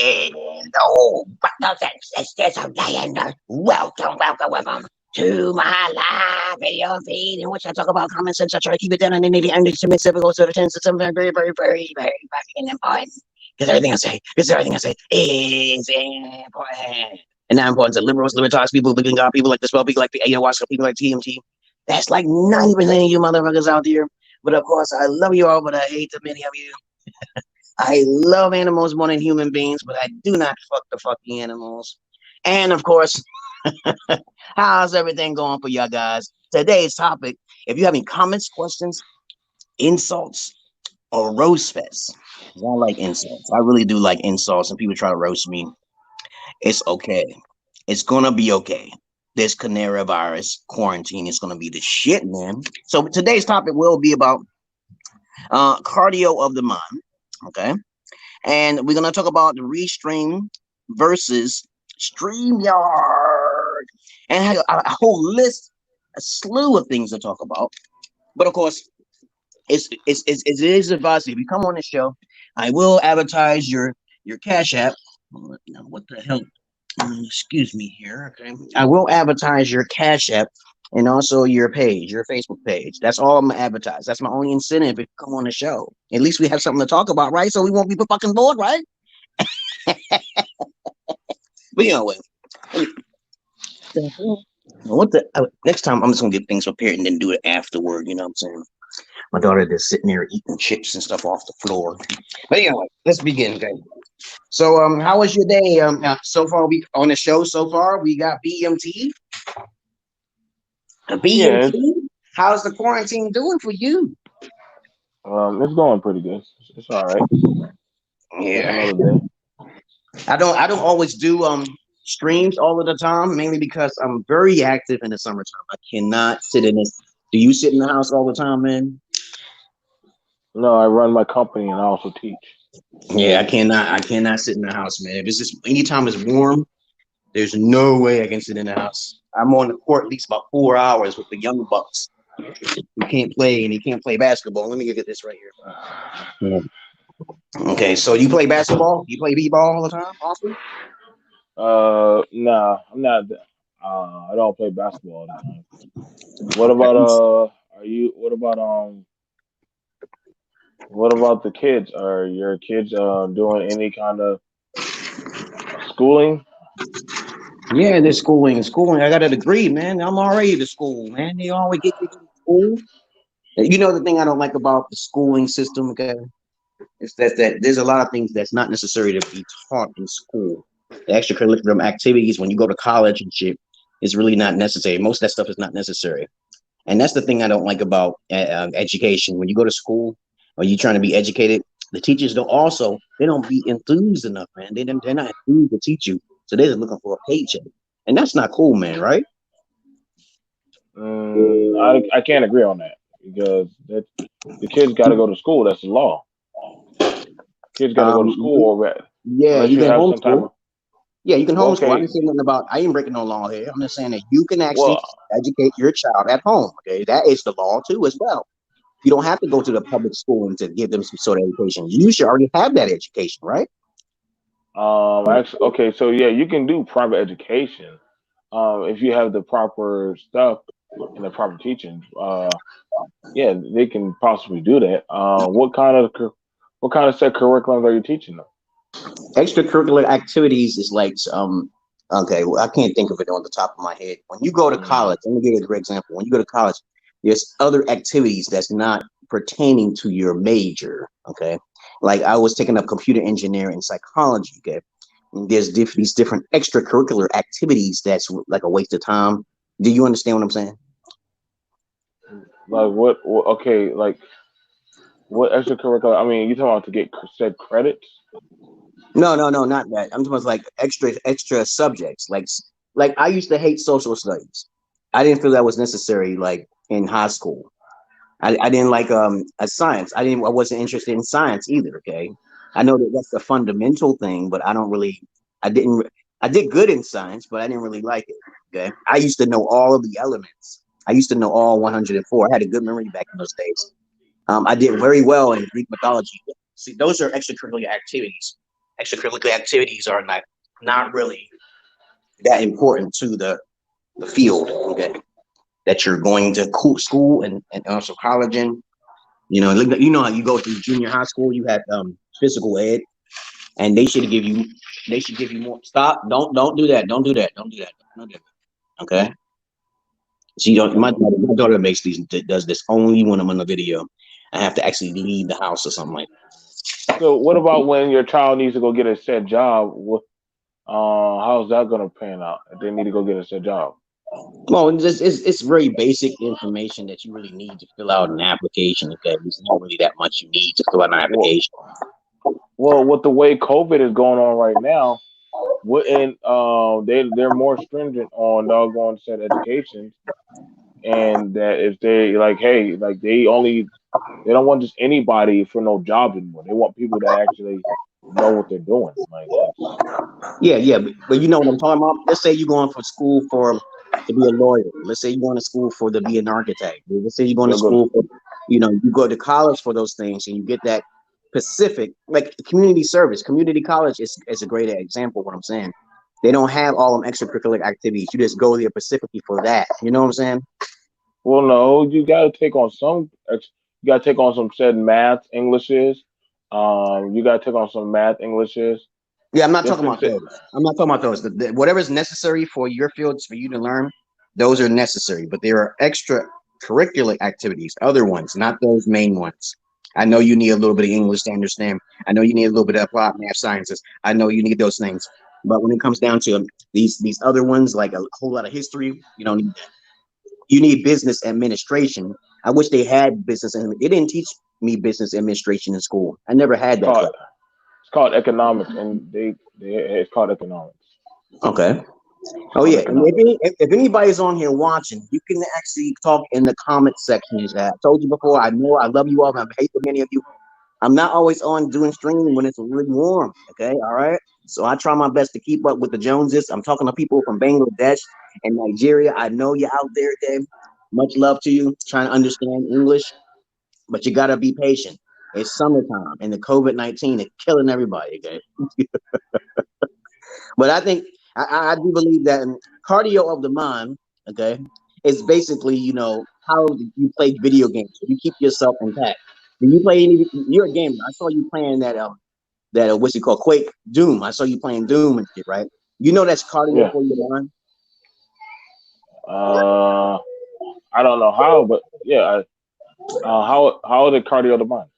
Oh, welcome to my live video feed in which I talk about common sense. I try to keep it down and then the end submissive goes to the tens of something very fucking important. Because everything I say is important. And now importance of liberals, libertarians, people who God, people like the spell, people like the ayahuasca, people like TMT. That's like 90% of you motherfuckers out there. But of course, I love you all, but I hate the many of you. I love animals more than human beings, but I do not fuck the fucking animals. And of course, how's everything going for y'all guys? Today's topic, if you have any comments, questions, insults, or roast fest. I like insults. I really do like insults, and people try to roast me. It's okay. It's gonna be okay. This coronavirus quarantine is gonna be the shit, man. So today's topic will be about cardio of the mind. Okay, and we're gonna talk about the Restream versus Streamyard, and have a whole list, a slew of things to talk about. But of course, it is advised if you come on the show, I will advertise your Cash App. Now, what the hell? Excuse me here. Okay, I will advertise your Cash App and also your page, your Facebook page. That's all I'm gonna advertise. That's my only incentive if you come on the show. At least we have something to talk about, right? So we won't be fucking bored, right? But anyway, next time I'm just gonna get things prepared and then do it afterward. You know what I'm saying? My daughter just sitting there eating chips and stuff off the floor. But anyway, let's begin, okay? So how was your day? So far we on the show so far we got BMT. BMT, yeah. How's the quarantine doing for you? It's going pretty good. It's all right. Yeah. I don't always do streams all of the time, mainly because I'm very active in the summertime. I cannot sit in this. Do you sit in the house all the time, man? No, I run my company and I also teach. Yeah, I cannot sit in the house, man. If it's just anytime it's warm, there's no way I can sit in the house. I'm on the court at least about 4 hours with the young bucks who can't play, and he can't play basketball. Let me get this right here. Yeah. Okay, so you play basketball? You play b-ball all the time, Austin? Nah, I'm not. I don't play basketball all the time. What about What about the kids? Are your kids doing any kind of schooling? Yeah, they're schooling. I got a degree, man. I'm already to school, man. They always get to school. You know the thing I don't like about the schooling system, okay? Is that there's a lot of things that's not necessary to be taught in school. The extracurricular activities when you go to college and shit is really not necessary. Most of that stuff is not necessary. And that's the thing I don't like about education. When you go to school or you're trying to be educated, the teachers don't be enthused enough, man. They're not enthused to teach you. So they're just looking for a paycheck. And that's not cool, man, right? I can't agree on that because the kids got to go to school. That's the law. Kids got to go to school. Yeah, you can homeschool. Yeah, you can homeschool. Okay. I didn't say nothing about. I ain't breaking no law here. I'm just saying that you can actually educate your child at home. Okay, that is the law too, as well. You don't have to go to the public school and to give them some sort of education. You should already have that education, right? Actually, okay, so yeah, you can do private education if you have the proper stuff and the proper teaching. Yeah, they can possibly do that. What kind of set curriculums are you teaching them? Extracurricular activities is like okay, well, I can't think of it on the top of my head. When you go to college, let me give you a great example. When you go to college, there's other activities that's not pertaining to your major. Okay, like I was taking up computer engineering and psychology. Okay, and there's these different extracurricular activities that's like a waste of time. Do you understand what I'm saying? Like what? Okay, like what extracurricular? I mean, you talking about to get said credits? No, not that. I'm talking about like extra subjects. Like I used to hate social studies. I didn't feel that was necessary. Like in high school, I didn't like a science. I wasn't interested in science either. Okay, I know that's the fundamental thing, but I did good in science, but I didn't really like it. Okay, I used to know all of the elements. I used to know all 104. I had a good memory back in those days. I did very well in Greek mythology. See, those are extracurricular activities. extracurricular activities are not really that important to the field, okay, that you're going to school and also college in. You know how you go through junior high school, you have physical ed, and they should give you more. Stop! Don't do that! Don't do that! Don't do that! Don't do that! Okay. She don't. My daughter does this only when I'm on the video. I have to actually leave the house or something like that. So what about when your child needs to go get a set job? How's that gonna pan out if they need to go get a set job? Well, it's very basic information that you really need to fill out an application. Okay, there's not really that much you need to fill out an application. Well, with the way COVID is going on right now, wouldn't they're more stringent on doggone set education, and that if they like, hey, like they don't want just anybody for no job anymore. They want people that actually know what they're doing. Like, yeah, but you know what I'm talking about. Let's say you're going for school to be a lawyer. Let's say you're going to school to be an architect. Let's say you're going to school for, you go to college for those things, and you get that specific, like community service. Community college is a great example of what I'm saying. They don't have all them extracurricular activities. You just go there specifically for that. You know what I'm saying? Well, no, you got to take on some. You got to take on some said math, Englishes. You got to take on some math, Englishes. Yeah, I'm not talking about those. I'm not talking about those. Whatever is necessary for your fields for you to learn, those are necessary. But there are extracurricular activities, other ones, not those main ones. I know you need a little bit of English to understand. I know you need a little bit of applied math sciences. I know you need those things. But when it comes down to these other ones, like a whole lot of history, you don't need that. You need business administration. I wish they had business. They didn't teach me business administration in school. I never had that. It's called economics, and it's called economics. Okay. Oh yeah. If anybody's on here watching, you can actually talk in the comment sections. I told you before. I know I love you all. I hate for many of you. I'm not always on doing streaming when it's really warm. Okay. All right. So I try my best to keep up with the Joneses. I'm talking to people from Bangladesh and Nigeria. I know you're out there, Dave. Much love to you. Trying to understand English, but you gotta be patient. It's summertime, and the COVID-19 is killing everybody. Okay. But I think I do believe that cardio of the mind, okay, is basically how you play video games. You keep yourself intact. Do you play any? You're a gamer. I saw you playing that what's it called, Quake, Doom. I saw you playing Doom and shit, right? You know that's cardio for your mind. I don't know how, but yeah. How is it cardio of the mind?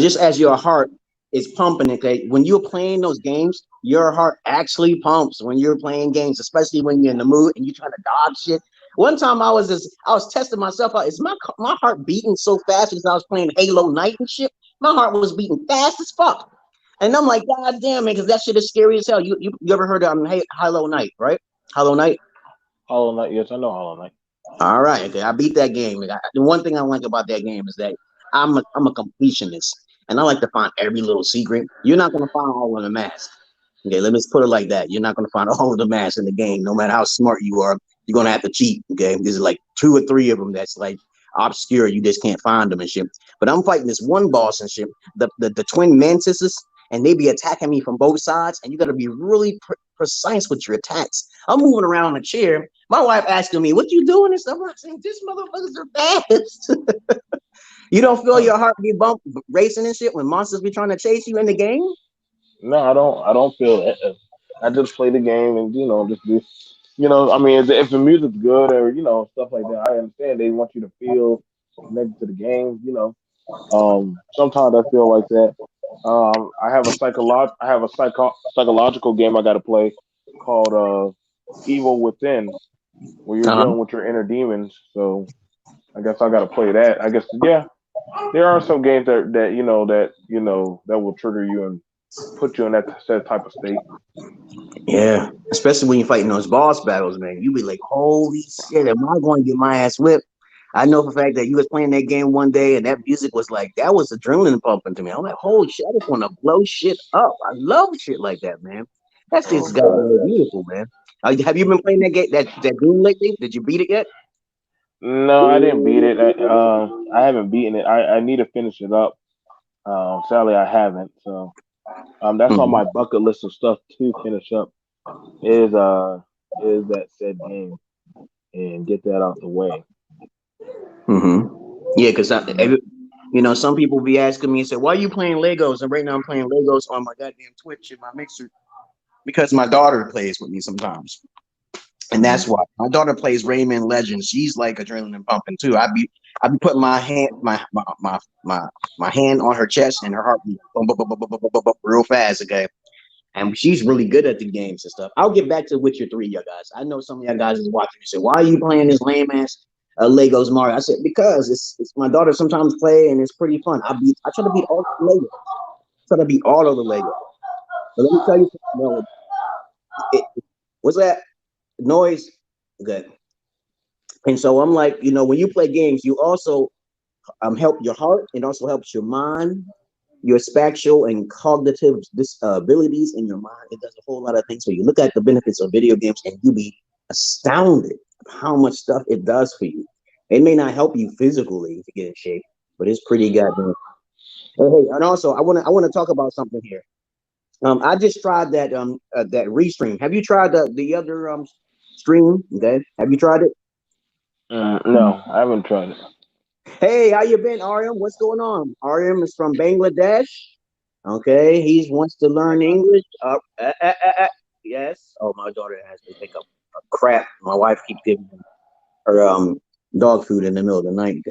Just as your heart is pumping, okay, when you're playing those games, your heart actually pumps when you're playing games, especially when you're in the mood and you're trying to dodge shit. One time I was testing myself out. Is my heart beating so fast because I was playing Halo Night and shit? My heart was beating fast as fuck. And I'm like, God damn, man, because that shit is scary as hell. You ever heard of Halo Night, right? Hollow Knight? Hollow Knight, yes, I know Hollow Knight. All right, okay, I beat that game. The one thing I like about that game is that I'm a completionist, and I like to find every little secret. You're not gonna find all of the masks. Okay, let me just put it like that. You're not gonna find all of the masks in the game, no matter how smart you are. You're gonna have to cheat. Okay, there's like 2 or 3 of them that's like obscure. You just can't find them and shit. But I'm fighting this one boss and shit. The twin mantises, and they be attacking me from both sides, and you got to be really precise with your attacks. I'm moving around in a chair. My wife asking me, "What you doing?" and stuff. I'm saying, "These motherfuckers are fast." You don't feel your heart be racing and shit when monsters be trying to chase you in the game? No, I don't feel it. I just play the game and just do. I mean, if the music's good or stuff like that, I understand they want you to feel connected to the game. Sometimes I feel like that. I have a psychological game I got to play called Evil Within, where you're dealing with your inner demons. So I guess I got to play that. I guess there are some games that will trigger you and put you in that type of state. Yeah, especially when you're fighting those boss battles, man. You be like, "Holy shit, am I going to get my ass whipped?" I know for a fact that you was playing that game one day and that music was like, that was adrenaline pumping to me. I'm like, holy shit, I just want to blow shit up. I love shit like that, man. That's just goddamn beautiful, man. Have you been playing that game, that Doom lately? Did you beat it yet? No, I didn't beat it. I haven't beaten it. I need to finish it up. Sadly, I haven't. So That's on my bucket list of stuff to finish up. Is that said game and get that out the way. Yeah, because you know, some people be asking me and say, "Why are you playing Legos?" And right now I'm playing Legos on my goddamn Twitch and my mixer because my daughter plays with me sometimes, and that's why my daughter plays Rayman Legends. She's like adrenaline pumping too. I be putting my hand on her chest and her heart beat real fast. Okay. And she's really good at the games and stuff. I'll get back to Witcher 3, you guys. I know some of you guys is watching and say, "Why are you playing this lame ass Legos Mario?" I said, because it's my daughter sometimes play and it's pretty fun. I try to beat all the Legos. I try to beat all of the Legos. But let me tell you something. What's that noise? Good. And so I'm like, you know, when you play games, you also help your heart and also helps your mind, your spatial and cognitive abilities in your mind. It does a whole lot of things. So you look at the benefits of video games and you be astounded of how much stuff it does for you. It may not help you physically to get in shape, but it's pretty goddamn. Hey, and also I want to talk about something here. I just tried that Restream. Have you tried the other stream? Okay, have you tried it? No, I haven't tried it. Hey, how you been, Ariam? What's going on? Ariam is from Bangladesh. Okay, he wants to learn English. Yes. Oh, my daughter has to pick up a crap. My wife keeps giving her dog food in the middle of the night.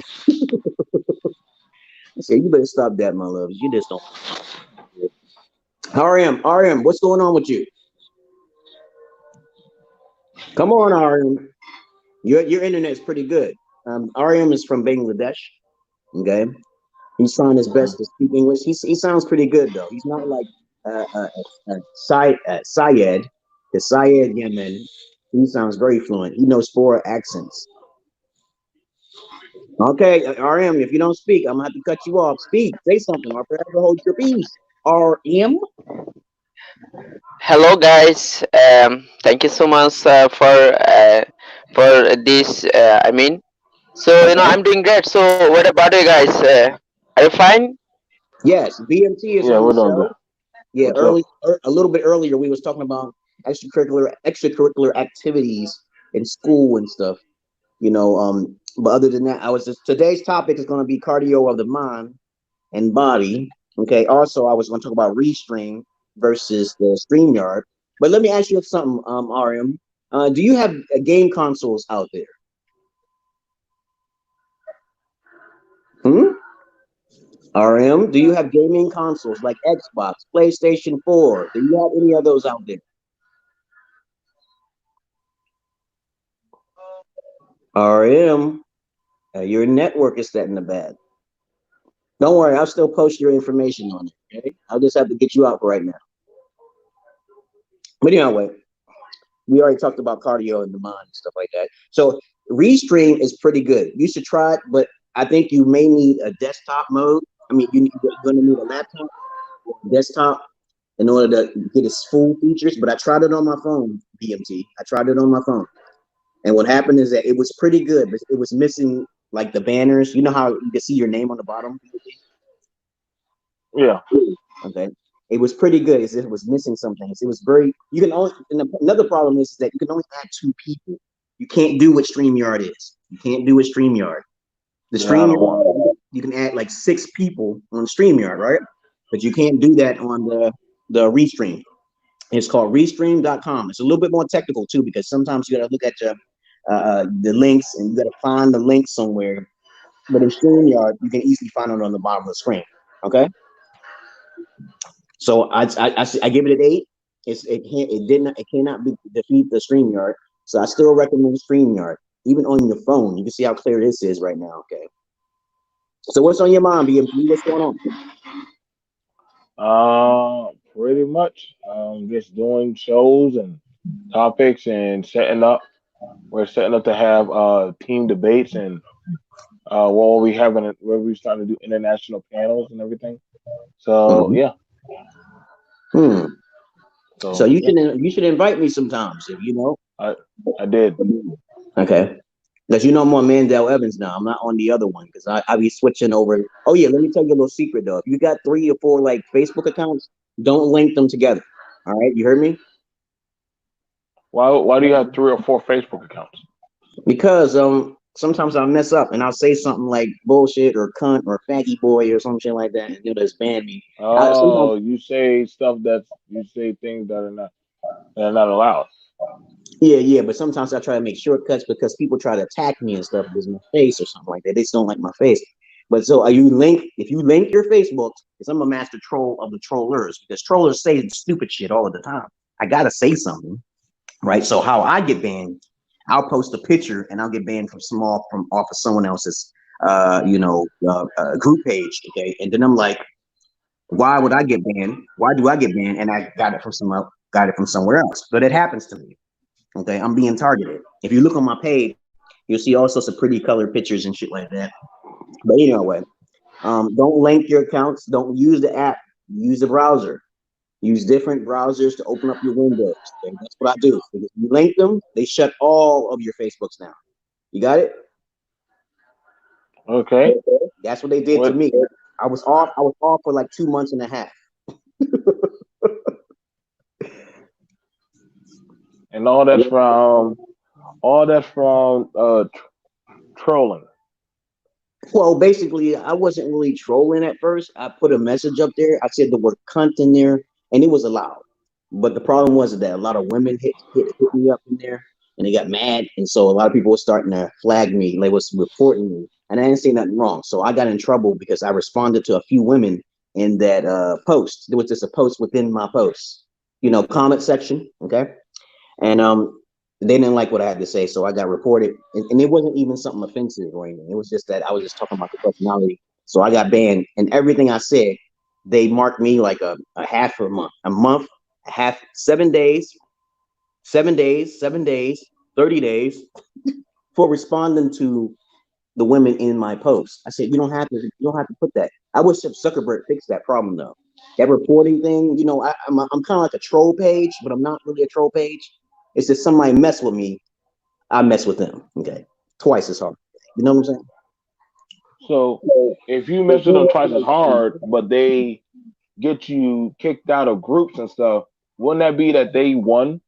I said, "You better stop that, my love. You just don't." Ariam, what's going on with you? Come on, Ariam. Your internet is pretty good. Ariam is from Bangladesh. Okay. He's trying his best to speak English. He sounds pretty good though. He's not like Syed, the Syed Yemen. He sounds very fluent. He knows 4 accents. Okay, RM, if you don't speak, I'm gonna have to cut you off. Speak, say something, or perhaps hold your peace. RM. Hello, guys. Thank you so much for this. So Okay. I'm doing great. So what about you guys? Are you fine? Yes, BMT is Yeah, on we're the doing good. show. Yeah, What's up? a little bit earlier, we was talking about extracurricular activities in school and stuff. You know, but other than that, today's topic is going to be cardio of the mind and body. Okay. Also, I was going to talk about Restream versus the Streamyard. But let me ask you something, RM. Do you have game consoles out there? RM, do you have gaming consoles like Xbox, PlayStation 4? Do you have any of those out there? RM, your network is setting the bad. Don't worry, I'll still post your information on it. Okay, I'll just have to get you out right now. But anyway, we already talked about cardio and the mind and stuff like that. So Restream is pretty good. You should try it, but I think you may need a desktop mode. I mean, you're going to need a laptop or a desktop in order to get its full features. But I tried it on my phone, BMT. I tried it on my phone. And what happened is that it was pretty good, but it was missing like the banners. You know how you can see your name on the bottom? Yeah. Okay. It was pretty good. It was missing some things. It was very, you can only, and another problem is that you can only add 2 people. You can't do what StreamYard is. You can't do what StreamYard. The Yeah, I don't want. StreamYard, you can add like 6 people on StreamYard, right? But you can't do that on the Restream. It's called Restream.com. It's a little bit more technical too, because sometimes you got to look at the links and you got to find the link somewhere. But in StreamYard, you can easily find it on the bottom of the screen. Okay. So I give it an 8. It cannot defeat the StreamYard. So I still recommend StreamYard, even on your phone. You can see how clear this is right now. Okay. So what's on your mind, BMP? What's going on? Pretty much. Just doing shows and topics and setting up. We're setting up to have team debates and where we starting to do international panels and everything. So Mm-hmm. yeah. So yeah. you should invite me sometimes if you know. I did. Okay. Because you know I'm on Mandel Evans now. I'm not on the other one because I be switching over. Oh yeah, let me tell you a little secret though. If you got 3 or 4 like Facebook accounts, Don't link them together. All right, you heard me? Why do you have 3 or 4 Facebook accounts? Because sometimes I'll mess up and I'll say something like bullshit or cunt or faggy boy or some shit like that, and it'll just ban me. Oh, you say stuff you say things that are not allowed. Yeah, but sometimes I try to make shortcuts because people try to attack me and stuff with my face or something like that. They just don't like my face. But so if you link your Facebook, because I'm a master troll of the trollers, because trollers say stupid shit all of the time. I gotta say something, right? So how I get banned, I'll post a picture and I'll get banned from off of someone else's group page, okay? And then I'm like, why would I get banned? Why do I get banned? And I got it from somewhere else. But it happens to me. Okay, I'm being targeted. If you look on my page, you'll see all sorts of pretty colored pictures and shit like that. But anyway, don't link your accounts. Don't use the app. Use the browser. Use different browsers to open up your windows. Okay? That's what I do. If you link them, they shut all of your Facebooks down. You got it? Okay. That's what they did to me. I was off for like 2 months and a half. And all that's from trolling. Well, basically, I wasn't really trolling at first. I put a message up there. I said the word cunt in there, and it was allowed. But the problem was that a lot of women hit me up in there, and they got mad. And so a lot of people were starting to flag me. They was reporting me, and I didn't say nothing wrong. So I got in trouble because I responded to a few women in that post. There was just a post within my post, comment section, okay? And they didn't like what I had to say, so I got reported. And it wasn't even something offensive or anything. It was just that I was just talking about the personality. So I got banned, and everything I said, they marked me like a half a month, a half, 7 days, 7 days, 7 days, 30 days for responding to the women in my post. I said, you don't have to put that. I wish Zuckerberg fixed that problem though. That reporting thing, I'm kind of like a troll page, but I'm not really a troll page. It's just somebody mess with me, I mess with them. Okay, twice as hard. You know what I'm saying? So if you mess with them twice as hard, but they get you kicked out of groups and stuff, wouldn't that be that they won?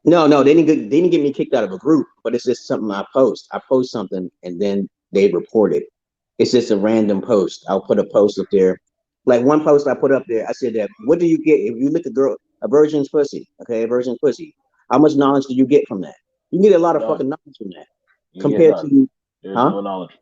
No, they didn't get me kicked out of a group, but it's just something I post. I post something and then they report it. It's just a random post. I'll put a post up there. Like one post I put up there, I said that, what do you get if you lick a virgin's pussy? Okay, a virgin's pussy. How much knowledge do you get from that? You get a lot of fucking knowledge from that. Compared to there's no knowledge.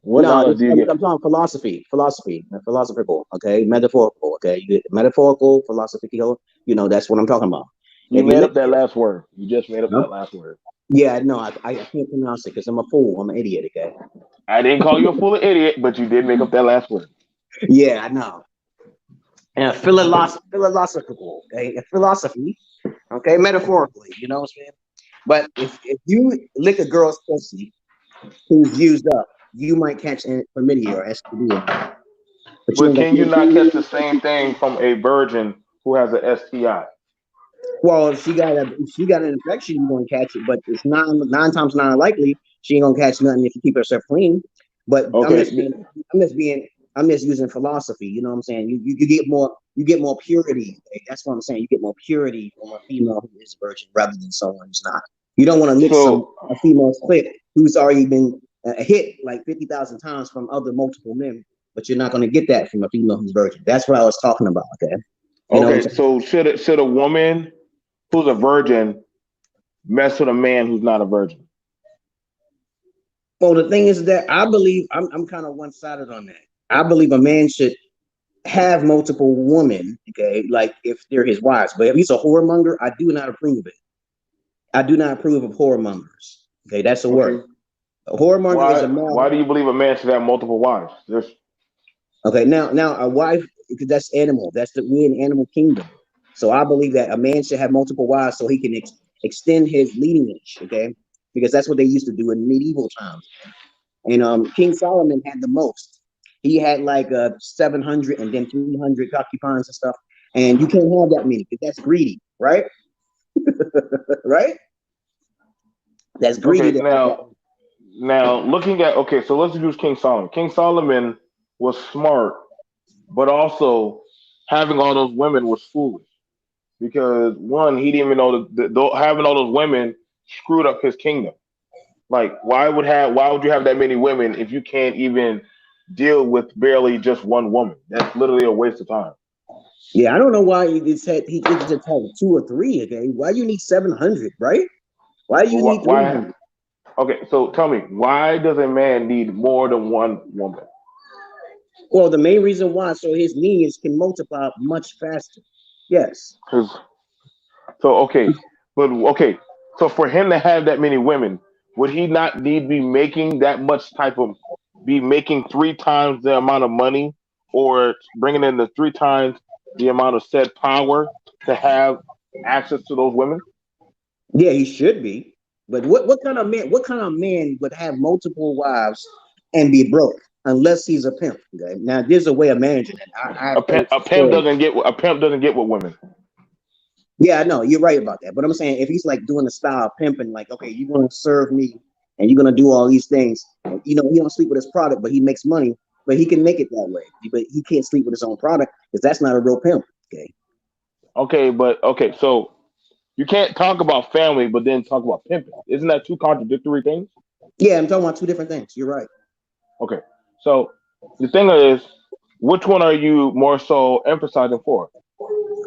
What knowledge do you get? I'm talking philosophical, okay, metaphorical, okay. You get metaphorical, philosophical, that's what I'm talking about. You made up that last word. You just made up that last word. Yeah, no, I can't pronounce it because I'm a fool. I'm an idiot, okay? I didn't call you a fool or idiot, but you did make up that last word. Yeah, I know. And philosophical, okay? Philosophy, okay? Metaphorically, you know what I'm saying? But if you lick a girl's pussy who's used up, you might catch chlamydia or STD. But can you not catch the same thing from a virgin who has an STI? Well, if she got an infection, you're gonna catch it, but it's nine times not likely she ain't gonna catch nothing if you keep herself clean. But okay. I'm just using philosophy. You know what I'm saying? You get more purity. That's what I'm saying. You get more purity from a female who is a virgin rather than someone who's not. You don't want to lick a female's clit who's already been hit like 50,000 times from other multiple men, but you're not going to get that from a female who's virgin. That's what I was talking about. Okay. Okay. So should a woman who's a virgin mess with a man who's not a virgin? Well, the thing is that I believe I'm kind of one-sided on that. I believe a man should have multiple women, okay, like if they're his wives. But if he's a whoremonger, I do not approve of it. I do not approve of whoremongers. Okay, that's a word. A whoremonger is a man. Why do you believe a man should have multiple wives? Okay, now a wife, because that's animal. We in animal kingdom. So I believe that a man should have multiple wives so he can extend his lineage, okay? Because that's what they used to do in medieval times. And King Solomon had the most. He had like 700 and then 300 concubines and stuff. And you can't have that many because that's greedy, right? Right? That's greedy. Okay, now looking at, so let's use King Solomon. King Solomon was smart, but also having all those women was foolish because one, he didn't even know having all those women screwed up his kingdom. Like, why would you have that many women if you can't even deal with barely just one woman? That's literally a waste of time. Yeah, I don't know why he just had 2 or 3. Okay, why you need 700, right? Why do you need 300? Okay, so tell me, why does a man need more than one woman? Well, the main reason why, so his needs can multiply much faster. Yes. So so for him to have that many women, would he not need to be making that much be making 3 times the amount of money, or bringing in the 3 times the amount of said power to have access to those women? Yeah, he should be. But what kind of man? What kind of man would have multiple wives and be broke unless he's a pimp? Okay? Now there's a way of managing it. A pimp doesn't get with women. Yeah, I know you're right about that. But I'm saying if he's like doing the style of pimping, like, okay, you're gonna serve me and you're gonna do all these things. You know, he don't sleep with his product, but he makes money. But he can make it that way. But he can't sleep with his own product because that's not a real pimp. Okay, so you can't talk about family, but then talk about pimping. Isn't that 2 contradictory things? Yeah, I'm talking about 2 different things. You're right. Okay, so the thing is, which one are you more so emphasizing for?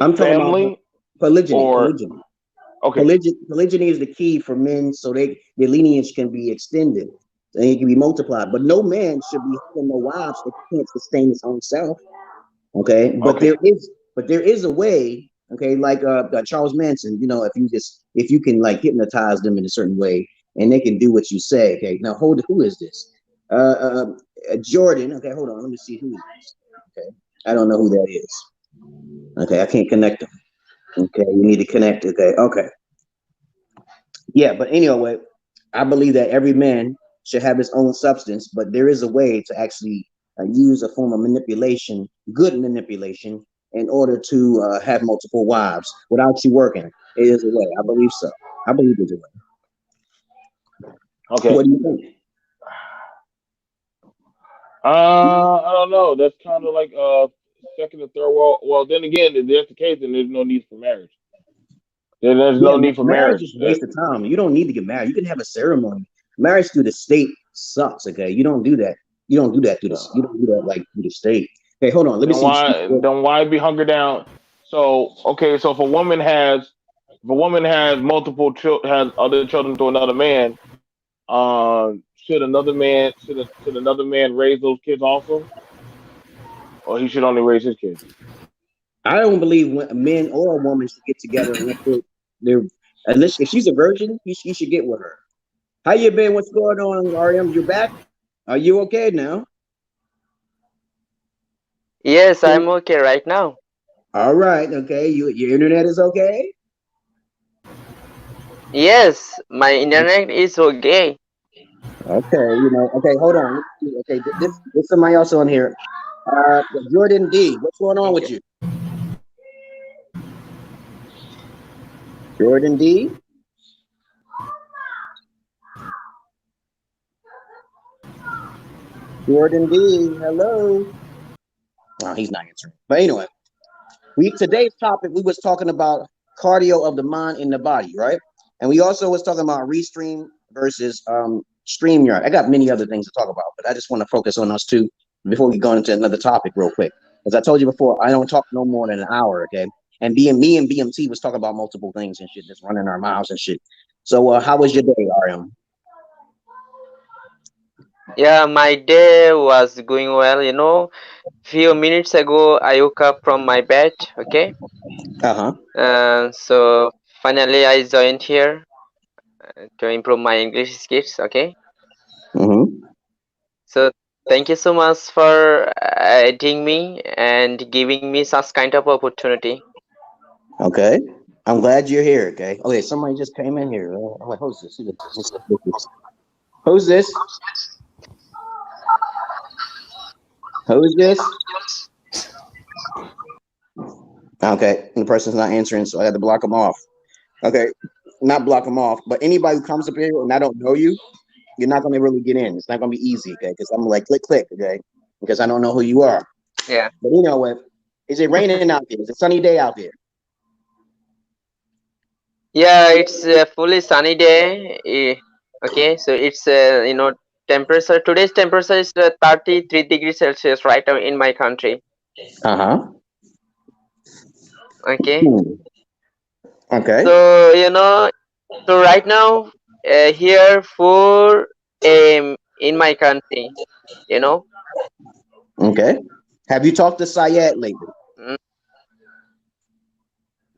I'm talking about polygyny. Okay. Polygyny is the key for men, so their lineage can be extended and it can be multiplied. But no man should be having no wives if he can't sustain his own self. Okay, but there is a way. Okay, like Charles Manson. You know, if you can like hypnotize them in a certain way, and they can do what you say. Okay, now who is this? Jordan. Okay, hold on. Let me see who is this. Okay, I don't know who that is. Okay, I can't connect them. Okay, you need to connect. Okay. Yeah, but anyway, I believe that every man should have his own substance, but there is a way to actually use a form of manipulation, good manipulation, in order to have multiple wives without you working. It is a way. I believe so. I believe there's a way. Okay. What do you think? I don't know. That's kind of like second and third world. Well, then again, if that's the case, then there's no need for marriage. There's no need for marriage. Is a waste of time. You don't need to get married. You can have a ceremony. Marriage through the state sucks. Okay, you don't do that. You don't do that through the. You don't do that like through the state. Hey, hold on. Let me see. Then why be hunkered down? So okay, so if a woman has multiple children, has other children to another man, should another man raise those kids also, or he should only raise his kids? I don't believe when a man or a woman should get together unless if she's a virgin, he should get with her. How you been? What's going on, RM? You back? Are you okay now? Yes, I'm okay right now. All right. Okay. Your internet is okay? Yes, my internet is okay. Okay. Okay. Hold on. Okay. This somebody else on here. Jordan D. What's going on with you? Jordan D. Jordan D. Hello. Oh, he's not answering. But anyway, today's topic, we was talking about cardio of the mind and the body, right? And we also was talking about Restream versus Streamyard. I got many other things to talk about, but I just want to focus on those 2 before we go into another topic real quick. As I told you before, I don't talk no more than an hour, okay? And me and BMT was talking about multiple things and shit, just running our mouths and shit. So how was your day, RM? Yeah, my day was going well, Few minutes ago I woke up from my bed, okay? So finally I joined here to improve my English skills, okay? So thank you so much for adding me and giving me such kind of opportunity. Okay. I'm glad you're here, okay? Okay, somebody just came in here. I'm like, who's this? Who's this? Who's this? Okay, and the person's not answering, so I had to block them off. Okay, not block them off, but anybody who comes up here and I don't know you, you're not gonna really get in. It's not gonna be easy, okay? Because I'm like click, okay? Because I don't know who you are. Yeah. But anyway, Is it raining out there? Is it a sunny day out there? Yeah, it's a fully sunny day. Okay, so it's temperature. Today's temperature is 33 degrees Celsius right now in my country. Okay. Okay. So so right now here 4 a.m. in my country. Okay. Have you talked to Syed lately? Mm,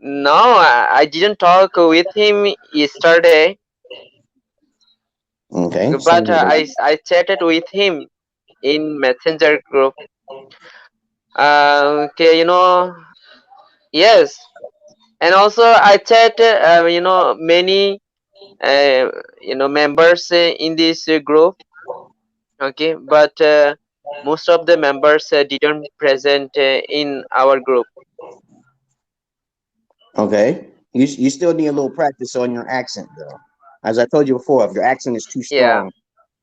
No, I didn't talk with him yesterday, Okay. but I chatted with him in Messenger group. Okay, yes, and also I chat many members in this group. Okay, but most of the members didn't present in our group. Okay. You still need a little practice on your accent, though. As I told you before, if your accent is too Yeah.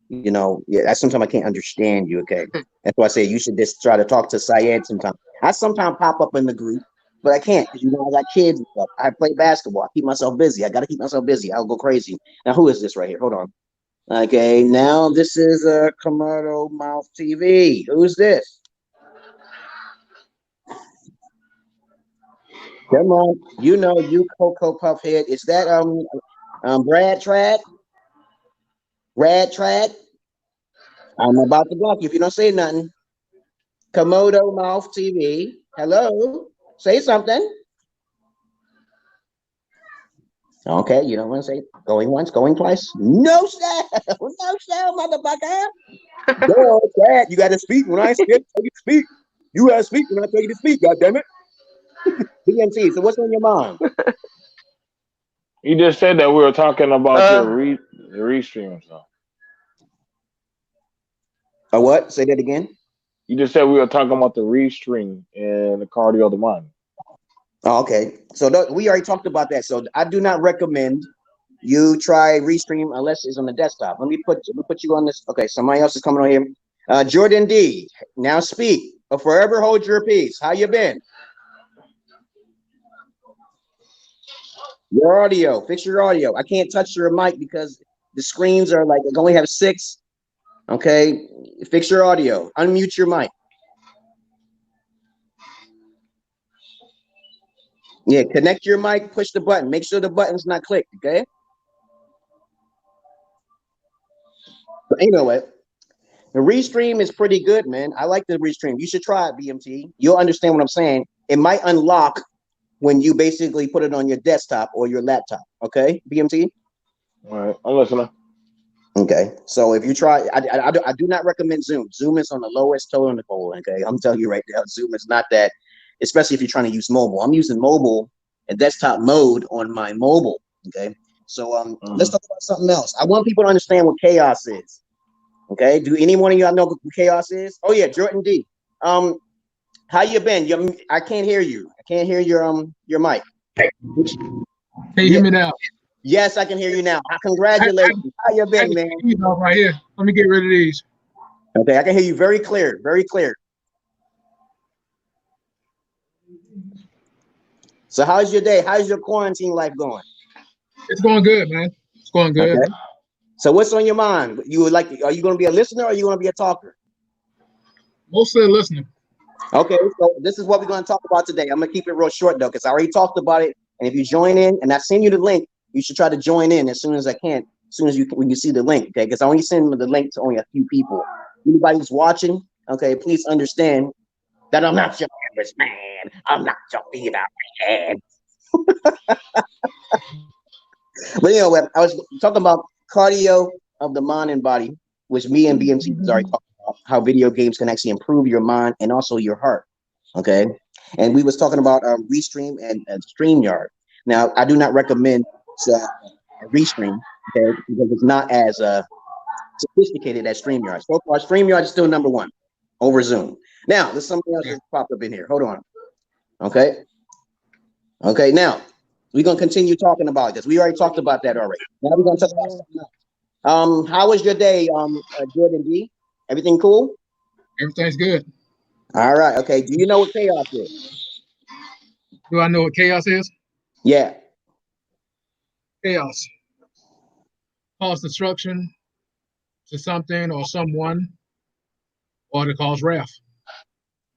strong, sometimes I can't understand you. Okay. That's why I say you should just try to talk to Syed sometime. I sometimes pop up in the group, but I can't because I got kids and stuff. I play basketball. I keep myself busy. I got to keep myself busy. I'll go crazy. Now, who is this right here? Hold on. Okay. Now, this is Komodo Mouth TV. Who's this? Come on. You Cocoa Puffhead. Is that Brad Trad? Brad Trad? I'm about to block you if you don't say nothing. Komodo Mouth TV. Hello. Say something. Okay, you don't want to say going once, going twice. No style. No style, motherfucker. Go, Brad. You gotta speak when I tell you to speak. You gotta speak when I tell you to speak, god damn it. BMT, so what's on your mind? You just said that we were talking about your Restream stuff. A what? Say that again. You just said we were talking about the Restream and the cardio of the mind. Oh, okay. So we already talked about that. So I do not recommend you try Restream unless it's on the desktop. Let me put you on this. Okay, somebody else is coming on here. Jordan D. Now speak. Or forever hold your peace. How you been? Your audio. Fix your audio. I can't touch your mic because the screens are like I only have 6. Okay. Fix your audio. Unmute your mic. Yeah, connect your mic, push the button. Make sure the button's not clicked, okay? But you know what? The Restream is pretty good, man. I like the Restream. You should try it, BMT. You'll understand what I'm saying. It might unlock when you basically put it on your desktop or your laptop, okay, BMT? All right, I'm listening. Okay, so if you try, I do not recommend Zoom. Zoom is on the lowest toe in the pole, okay? I'm telling you right now, Zoom is not that, especially if you're trying to use mobile. I'm using mobile and desktop mode on my mobile, okay? So let's talk about something else. I want people to understand what chaos is, okay? Do any one of y'all know what chaos is? Oh yeah, Jordan D. How you been? I can't hear you. I can't hear your mic. Can you hear me now? Yes, I can hear you now. Congratulations. How you been, man? Right here. Let me get rid of these. Okay, I can hear you very clear, very clear. So how's your day? How's your quarantine life going? It's going good, man. It's going good. Okay. So what's on your mind? Are you going to be a listener or are you going to be a talker? Mostly a listener. Okay, so this is what we're going to talk about today. I'm going to keep it real short, though, because I already talked about it. And if you join in, and I send you the link, you should try to join in as soon as I can, as soon as when you see the link, okay? Because I only send the link to only a few people. Anybody who's watching, okay, please understand that I'm not your average man. I'm not your female man. But I was talking about cardio of the mind and body, which me and BMT was already talking about, how video games can actually improve your mind and also your heart, okay? And we was talking about Restream and Streamyard. Now, I do not recommend Restream, okay, because it's not as sophisticated as Streamyard. So far, Streamyard is still number 1 over Zoom. Now, there's something else that popped up in here. Hold on. Okay. Okay, now, we're going to continue talking about this. We already talked about that already. Now we're going to talk about something else. How was your day, Jordan D? Everything cool? Everything's good. All right. Okay. Do you know what chaos is? Do I know what chaos is? Yeah. Chaos. Cause destruction to something or someone, or to cause wrath.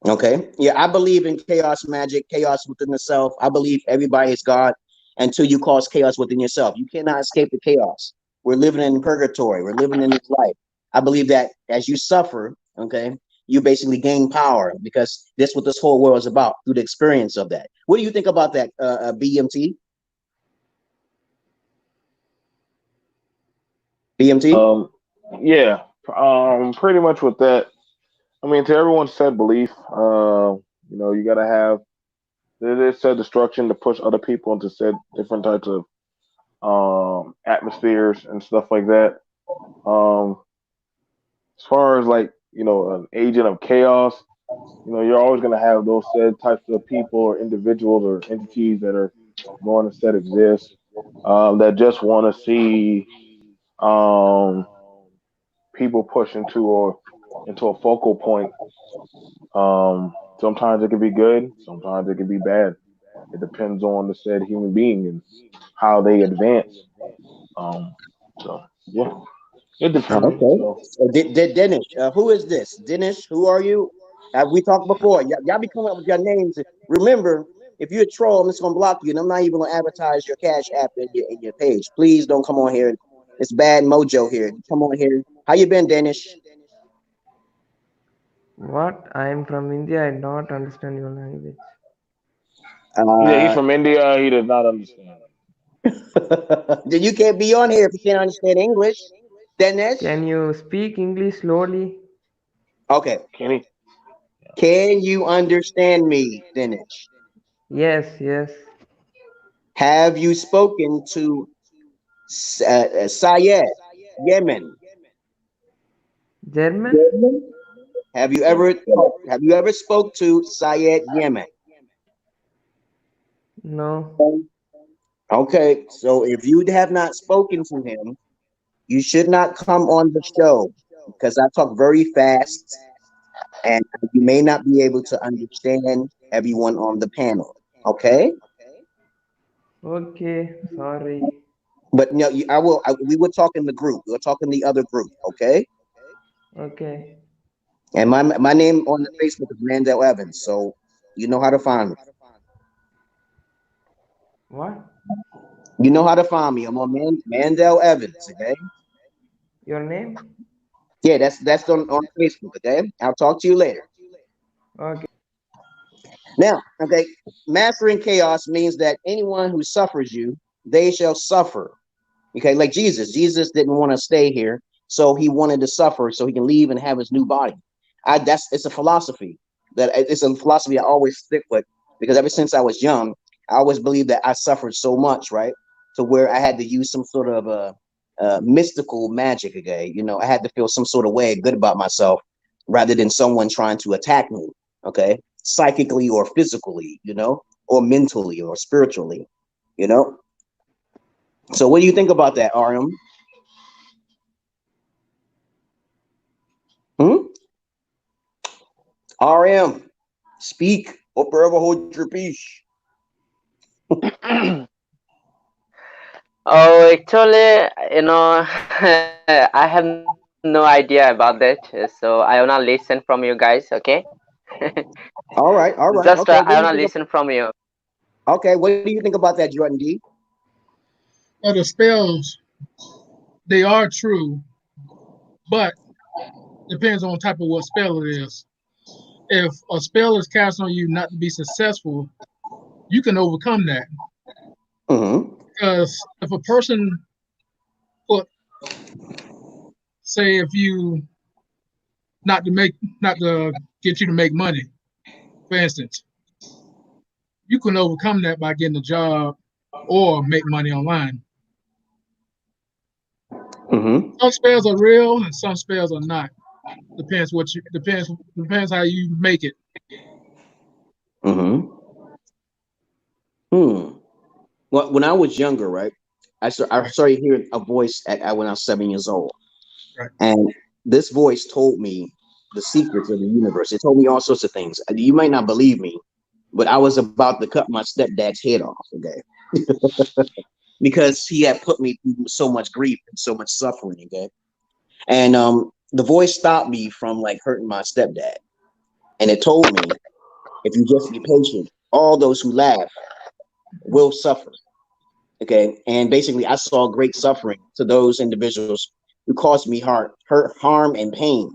Okay. Yeah, I believe in chaos magic, chaos within the self. I believe everybody is God until you cause chaos within yourself. You cannot escape the chaos. We're living in purgatory. We're living in this life. I believe that as you suffer, okay, you basically gain power because that's what this whole world is about through the experience of that. What do you think about that, BMT? BMT? Yeah. Pretty much with that. I mean, to everyone's set belief, you know, you gotta have there is set destruction to push other people into said different types of atmospheres and stuff like that. Um, as far as like you know, an agent of chaos, you know, you're always gonna have those said types of people or individuals or entities that are going to set exist that just want to see um, people push into a focal point. Sometimes it can be good, sometimes it can be bad. It depends on the said human being and how they advance. Um, so yeah, it depends. Okay. So So, Dennis, who is this? Dennis, who are you? Have we talked before? Y'all be coming up with your names. Remember, if you're a troll, I'm just gonna block you, and I'm not even gonna advertise your Cash App in your page. Please don't come on here. It's bad mojo here. Come on here. How you been, Dennis? What? I am from India. I don't understand your language. yeah, he's Uh, from India. He does not understand. then you can't be on here if you can't understand English, Dennis. Can you speak English slowly? Okay. Can he? Can you understand me, Dennis? Yes, yes. Have you spoken to Sayed, Yemen? German? Have you Yeah. ever talked? Have you ever spoke to Sayed Yemen? No. Okay, so if you have not spoken to him, you should not come on the show because I talk very fast and you may not be able to understand everyone on the panel. Okay, Okay, sorry. but no, I will. We will talk in the group. We'll talk in the other group. Okay, Okay. and my name on the Facebook is Mandel Evans, so you know how to find me. What? You know how to find me. I'm on Mandel Evans. Okay. Your name? Yeah, that's on Facebook. Okay, I'll talk to you later. Okay. Now, okay, mastering chaos means that anyone who suffers you, they shall suffer. Okay, like Jesus. Jesus didn't want to stay here, so he wanted to suffer so he can leave and have his new body. It's a philosophy it's a philosophy I always stick with because ever since I was young, I always believed that I suffered so much, right? To where I had to use some sort of mystical magic again. You know, I had to feel some sort of way good about myself rather than someone trying to attack me. Okay, psychically or physically, you know, or mentally or spiritually, you know. So, what do you think about that, RM? Hmm? RM, speak or forever hold your peace. Oh, actually, you know, I have no idea about that. So I wanna listen from you guys, okay? All right, all right. Just Okay, I what do wanna you think? listen from you. Okay, what do you think about that, Jordan D? Well, the spells, they are true, but depends on type of what spell it is. If a spell is cast on you not to be successful, you can overcome that. Mm-hmm. Because if a person put, say, if you not to get you to make money, for instance, you can overcome that by getting a job or make money online. Mm-hmm. Some spells are real and some spells are not. Depends how you make it. Mm-hmm. Hmm. Well, when I was younger, right, I Right, started hearing a voice when I was 7 years old, right. and this voice told me the secrets of the universe. It told me all sorts of things. You might not believe me, but I was about to cut my stepdad's head off, okay? Because he had put me through so much grief and so much suffering, okay? And the voice stopped me from like hurting my stepdad. And it told me, if you just be patient, all those who laugh will suffer. Okay. And basically I saw great suffering to those individuals who caused me hurt, harm, and pain.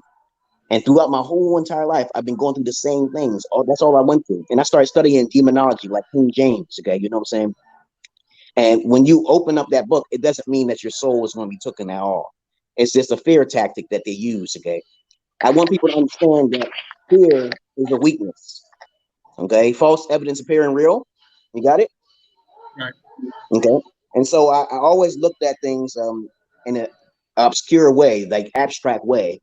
And throughout my whole entire life, I've been going through the same things. That's all I went through. And I started studying demonology like King James. Okay, you know what I'm saying? And when you open up that book, it doesn't mean that your soul is going to be taken at all. It's just a fear tactic that they use. Okay, I want people to understand that fear is a weakness. Okay, false evidence appearing real. You got it? Right. Okay. And so I always looked at things in an obscure way, like abstract way.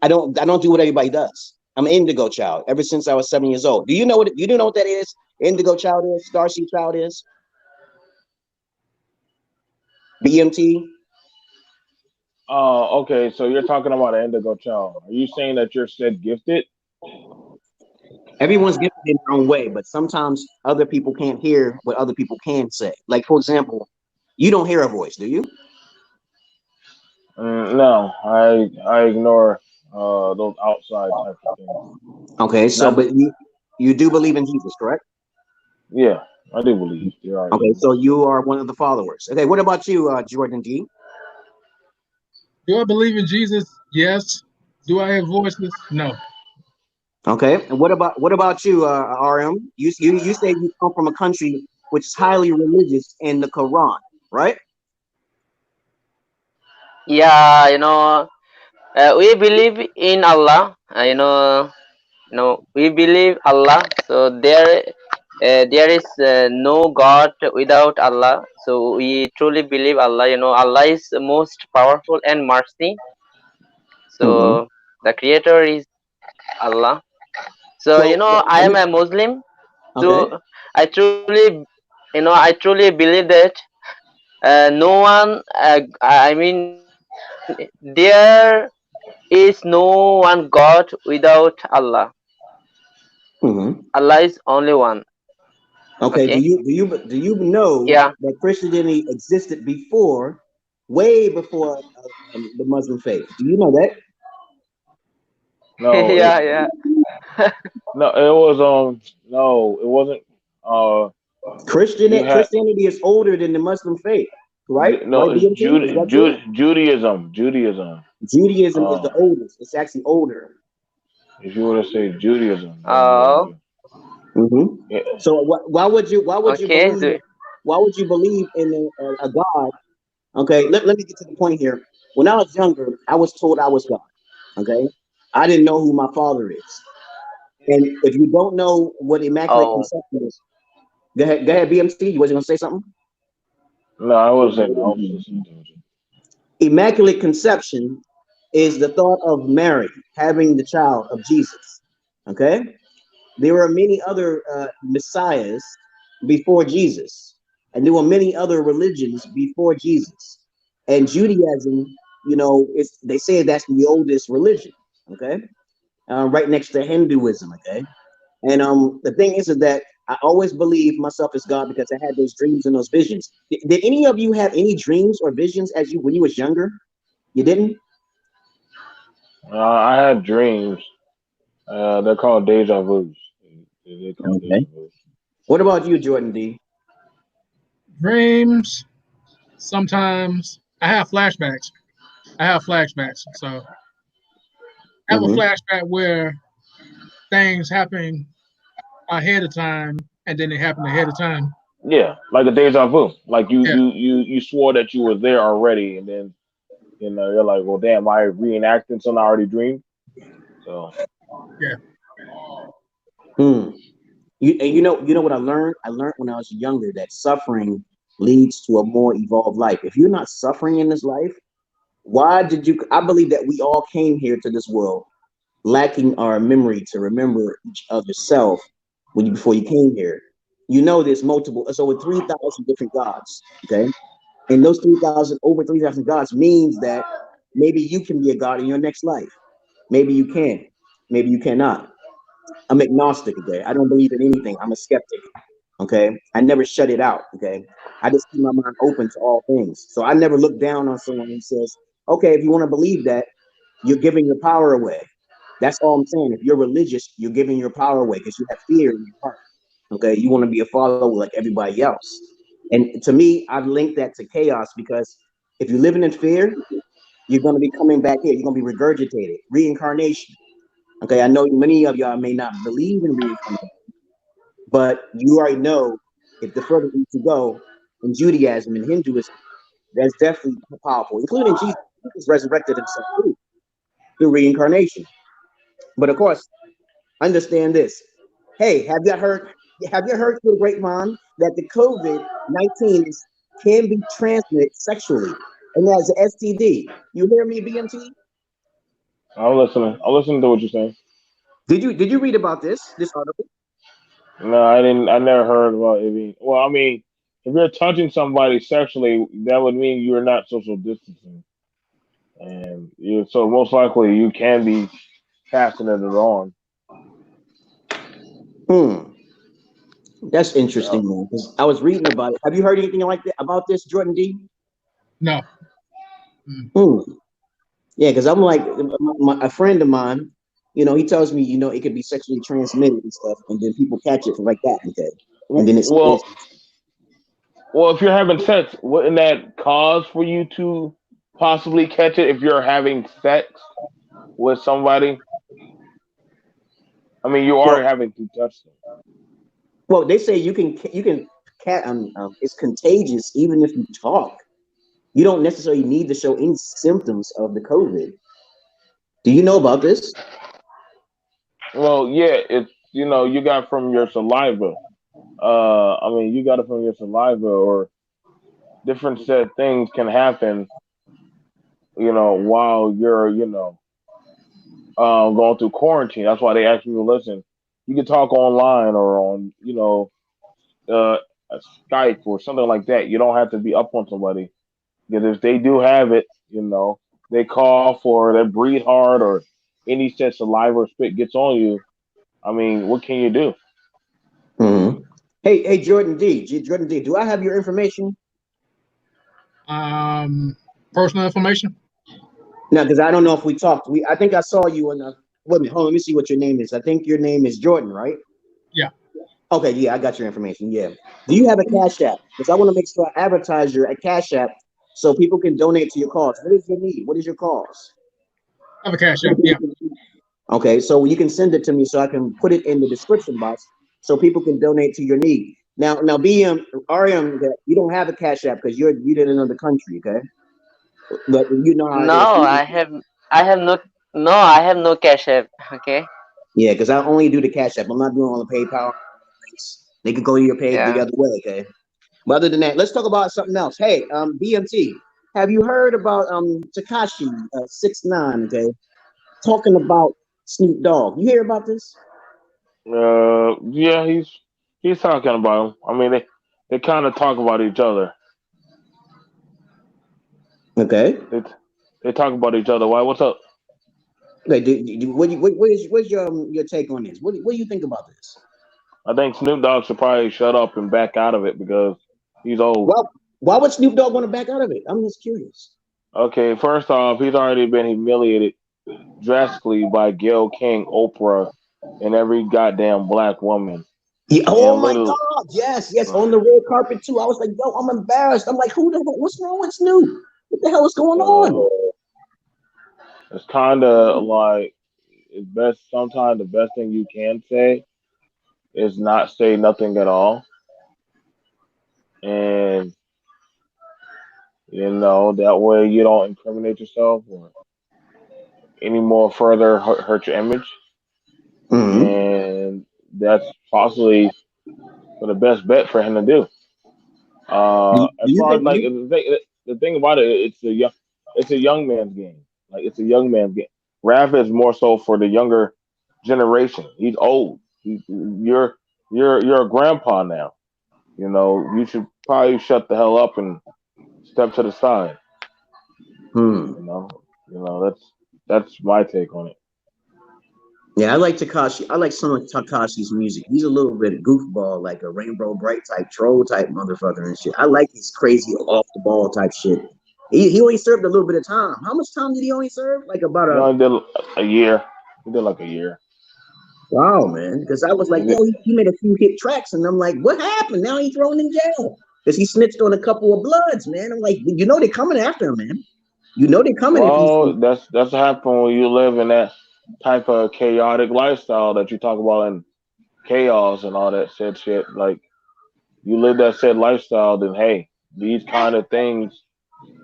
I don't do what everybody does. I'm an indigo child ever since I was 7 years old. Do you know what that is? Indigo child is, starseed child is, BMT. Okay, so you're talking about an indigo child. Are you saying that you're said gifted? Everyone's gifted in their own way, but sometimes other people can't hear what other people can say. Like, for example, you don't hear a voice, do you? No, I ignore those outside type of things. Okay, so but you do believe in Jesus, correct? Yeah, I do believe. You're right. Okay, so you are one of the followers. Okay, what about you, Jordan D? Do I believe in Jesus? Yes. Do I have voices? No. Okay, and what about you, RM? You say you come from a country which is highly religious in the Quran, right? Yeah, we believe in Allah. We believe Allah. So there is no God without Allah. So we truly believe Allah. Allah is the most powerful and mercy. Mm-hmm. So the creator is Allah. So So I am a Muslim. okay. So I truly believe that no one. I mean, there is no one God without Allah. Mm-hmm. Allah is only one. Okay. Okay. Do you know Yeah. that Christianity existed before, way before the Muslim faith? Do you know that? No, Yeah. Yeah. no, it was no, it wasn't. You had Christianity is older than the Muslim faith, right? no, Right, it's BMT? Is that true? Judaism. Judaism. Judaism is the Uh, oldest. It's actually older. if you were to say Judaism, then Oh. Mm-hmm. yeah. So why would you Okay. believe in a God? Okay, let me get to the point here. When I was younger, I was told I was God. Okay, I didn't know who my father is. And if you don't know what immaculate Oh. conception is, go ahead, BMT. You wasn't gonna say something? No, I was saying I was listening to you. Immaculate conception is the thought of Mary having the child of Jesus. Okay, there were many other messiahs before Jesus, and there were many other religions before Jesus. And Judaism, they say that's the oldest religion. Okay, right next to Hinduism. Okay, and the thing is that I always believed myself as God because I had those dreams and those visions. Did any of you have any dreams or visions when you was younger? You didn't? I had dreams. They're called deja vus. They're called deja Okay. vus. What about you, Jordan D? Dreams. Sometimes I have flashbacks. So I have a Mm-hmm. flashback where things happen ahead of time and then they happen ahead of time. Yeah, like a deja vu. Like you Yeah. you you you swore that you were there already, and then you're like, well, damn, I reenacting something I already dreamed. So Yeah. Hmm. You know what I learned? I learned when I was younger that suffering leads to a more evolved life. If you're not suffering in this life, why did you? I believe that we all came here to this world lacking our memory to remember each other's self before you came here. There's multiple. It's over 3,000 different gods. Okay, and those over 3,000 gods means that maybe you can be a god in your next life. Maybe you can. maybe you cannot. I'm agnostic, okay? I don't believe in anything. I'm a skeptic, okay? I never shut it out, okay? I just keep my mind open to all things. So I never look down on someone who says, okay, if you want to believe that, you're giving your power away. That's all I'm saying. If you're religious, you're giving your power away because you have fear in your heart, okay? You want to be a follower like everybody else. And to me, I've linked that to chaos because if you're living in fear, you're going to be coming back here. You're going to be regurgitated, reincarnation. Okay, I know many of y'all may not believe in reincarnation, but you already know if the further you go in Judaism and Hinduism, that's definitely powerful, including Jesus. Jesus resurrected himself too through reincarnation. But of course, understand this. Hey, have you heard through the grapevine that the COVID-19 can be transmitted sexually, and that's an STD? You hear me, BMT? I'm listening. I'm listening to what you're saying. Did you read about this article? No, I didn't. I never heard about it being. Well, I mean, if you're touching somebody sexually, that would mean you're not social distancing, and so most likely you can be passing it on. That's interesting, man. Because I was reading about it. Have you heard anything like that about this, Jordan D? No. Yeah, because I'm like a friend of mine. He tells me, it could be sexually transmitted and stuff, and then people catch it like that, okay, and then it's Well, if you're having sex, wouldn't that cause for you to possibly catch it if you're having sex with somebody? I mean, you are having to touch them. Well, they say you can it's contagious even if you talk. You don't necessarily need to show any symptoms of the COVID. Do you know about this? Well, yeah, it's you got from your saliva. I mean, you got it from your saliva, or different said things can happen. While you're going through quarantine. That's why they ask you to listen. You can talk online or on Skype or something like that. You don't have to be up on somebody because if they do have it, they cough or they breathe hard or any such saliva or spit gets on you. I mean, what can you do? Mm-hmm. Hey, Jordan D. Jordan D. Do I have your information? Personal information? No, because I don't know if we talked. I think I saw you in the. Wait a minute. Hold on. Let me see what your name is. I think your name is Jordan, right? Yeah. Okay. Yeah, I got your information. Yeah. Do you have a Cash App? Because I want to make sure I advertise your Cash App so people can donate to your cause. What is your need? What is your cause? I have a Cash App. Yeah. Okay, so you can send it to me so I can put it in the description box so people can donate to your need. Now, BM, RM, that you don't have a Cash App because you're in another country, okay? But you know how it is. No, I have no Cash App. Okay. Yeah, because I only do the Cash App. I'm not doing all the PayPal links. They could go to your page the Yeah. other way, okay? But other than that, let's talk about something else. Hey, BMT, have you heard about Tekashi 6ix9ine, okay? Talking about Snoop Dogg. You hear about this? Yeah, he's talking about him. I mean, they kind of talk about each other. Okay. They talk about each other. Why? What's up? Wait, what's your take on this? What do you think about this? I think Snoop Dogg should probably shut up and back out of it because he's old. Well, why would Snoop Dogg want to back out of it? I'm just curious. Okay, first off, he's already been humiliated drastically by Gayle King, Oprah, and every goddamn black woman. Yeah, oh my God! Yes, on the red carpet too. I was like, yo, I'm embarrassed. I'm like, what's wrong with Snoop? What the hell is going on? It's kind of like it's best. Sometimes the best thing you can say is not say nothing at all, and that way you don't incriminate yourself or any more further hurt your image. Mm-hmm. And that's possibly the best bet for him to do. As far as like the thing about it, it's a young man's game. Like it's a young man's game. Rap is more so for the younger generation. He's old. You're a grandpa now. You should probably shut the hell up and step to the side. Hmm. That's my take on it. Yeah, I like Takashi. I like some of Takashi's music. He's a little bit goofball, like a Rainbow Bright type troll type motherfucker and shit. I like his crazy off the ball type shit. He only served a little bit of time. How much time did he only serve? Like about He a only did a year. He did like a year. wow, man. Because I was like, He did, yo, he made a few hit tracks, and I'm like, what happened? Now he's thrown in jail because he snitched on a couple of Bloods, man. I'm like, you know they're coming after him, man. You know they're coming if he's. well, that's what happened when you live in that type of chaotic lifestyle that you talk about in chaos and all that said shit. Like you live that said lifestyle, then hey, these kind of things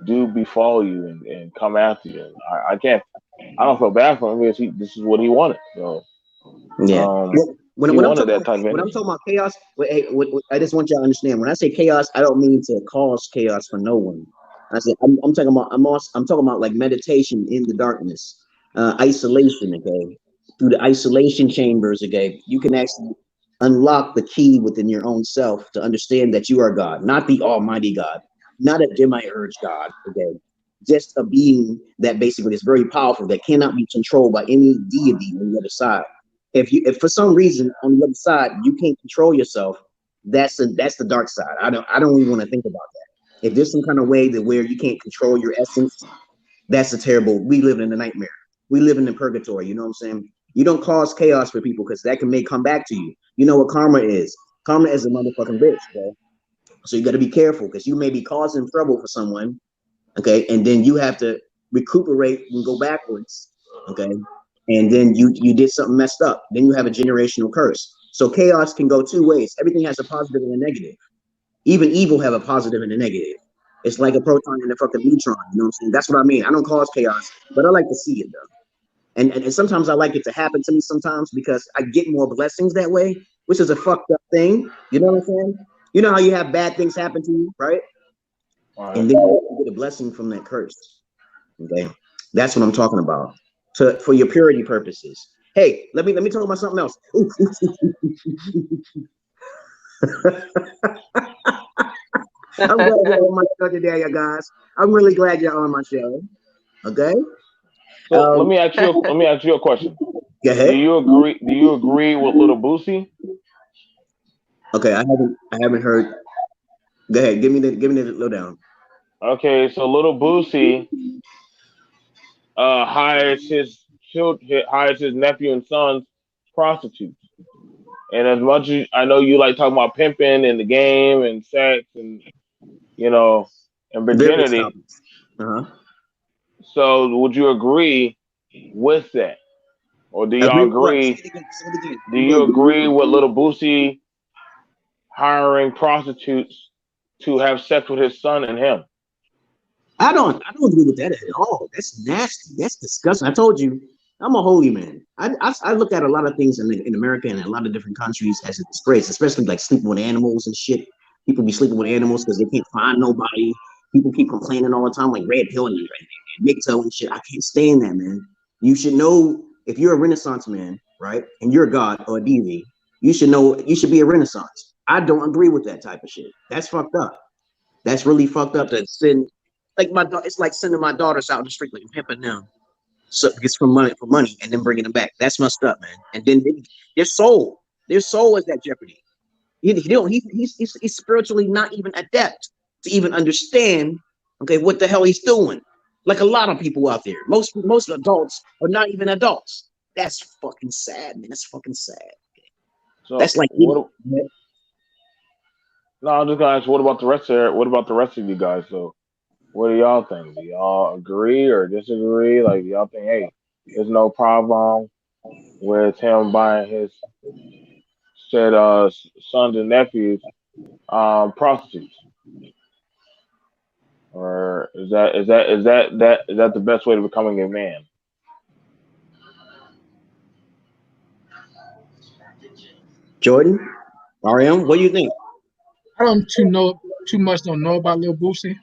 do befall you and come after you. And I can't. I don't feel bad for him because this is what he wanted. So Yeah. Well, he when I'm wanted talking that about type of when I'm energy. talking about chaos, hey, I just want y'all to understand. When I say chaos, I don't mean to cause chaos for no one. I said I'm talking about I'm talking about like meditation in the darkness, isolation. Okay, through the isolation chambers. Okay, you can actually unlock the key within your own self to understand that you are God, not the Almighty God, not a demiurge God. Okay, just a being that basically is very powerful that cannot be controlled by any deity on the other side. If for some reason on the other side you can't control yourself, that's the dark side. I don't even want to think about that. If there's some kind of way that where you can't control your essence, that's a terrible. We live in a nightmare. We live in purgatory. You know what I'm saying? You don't cause chaos for people because that may come back to you. You know what karma is? Karma is a motherfucking bitch, bro. So you got to be careful because you may be causing trouble for someone, okay, and then you have to recuperate and go backwards, okay, and then you did something messed up. Then you have a generational curse. So chaos can go two ways. Everything has a positive and a negative. Even evil have a positive and a negative. It's like a proton and a fucking neutron. You know what I'm saying? That's what I mean. I don't cause chaos, but I like to see it though. And sometimes I like it to happen to me sometimes because I get more blessings that way, which is a fucked up thing. You know what I'm saying? You know how you have bad things happen to you, right? All And right. then you get a blessing from that curse. Okay, that's what I'm talking about. For your purity purposes. Hey, let me talk about something else. Ooh, I'm glad you're on my show today, you guys. I'm really glad you're on my show. Okay. So Um, let me ask you a question. go ahead. Do you agree with Little Boosie? Okay, I haven't heard. Go ahead. Give me the lowdown. Okay, so Little Boosie hires hires his nephew and son's prostitutes. And as much as I know you like talking about pimping in the game and sex and you know and Various virginity, topics. Uh-huh. so would you agree with that, or do y'all Agree with what? Say agree? it again. Say it again. Do you agree with Little Boosie hiring prostitutes to have sex with his son and him? I don't agree with that at all. That's nasty. That's disgusting. I told you, I'm a holy man. I look at a lot of things in America and a lot of different countries as a disgrace, especially like sleeping with animals and shit. People be sleeping with animals because they can't find nobody. People keep complaining all the time, like red pill and MGTOW and shit. I can't stand that, man. You should know if you're a Renaissance man, right, and you're a god or a deity, you should know you should be a Renaissance. I don't agree with that type of shit. That's fucked up. That's really fucked up to send like it's like sending my daughters out in the street like pimping them. So it's for money and then bringing them back. That's messed up, man. And then their soul is at jeopardy. He's spiritually not even adept to even understand, okay, what the hell he's doing. Like a lot of people out there. Most adults are not even adults. That's fucking sad, man. That's fucking sad. So That's like what? No, I'm just gonna ask. What about the rest of you guys? So what do y'all think? Do y'all agree or disagree? Like, do y'all think, hey, there's no problem with him buying his said sons and nephews prostitutes, or is that the best way to becoming a man? Jordan, RM, what do you think? I don't too much don't know about Lil Boosie.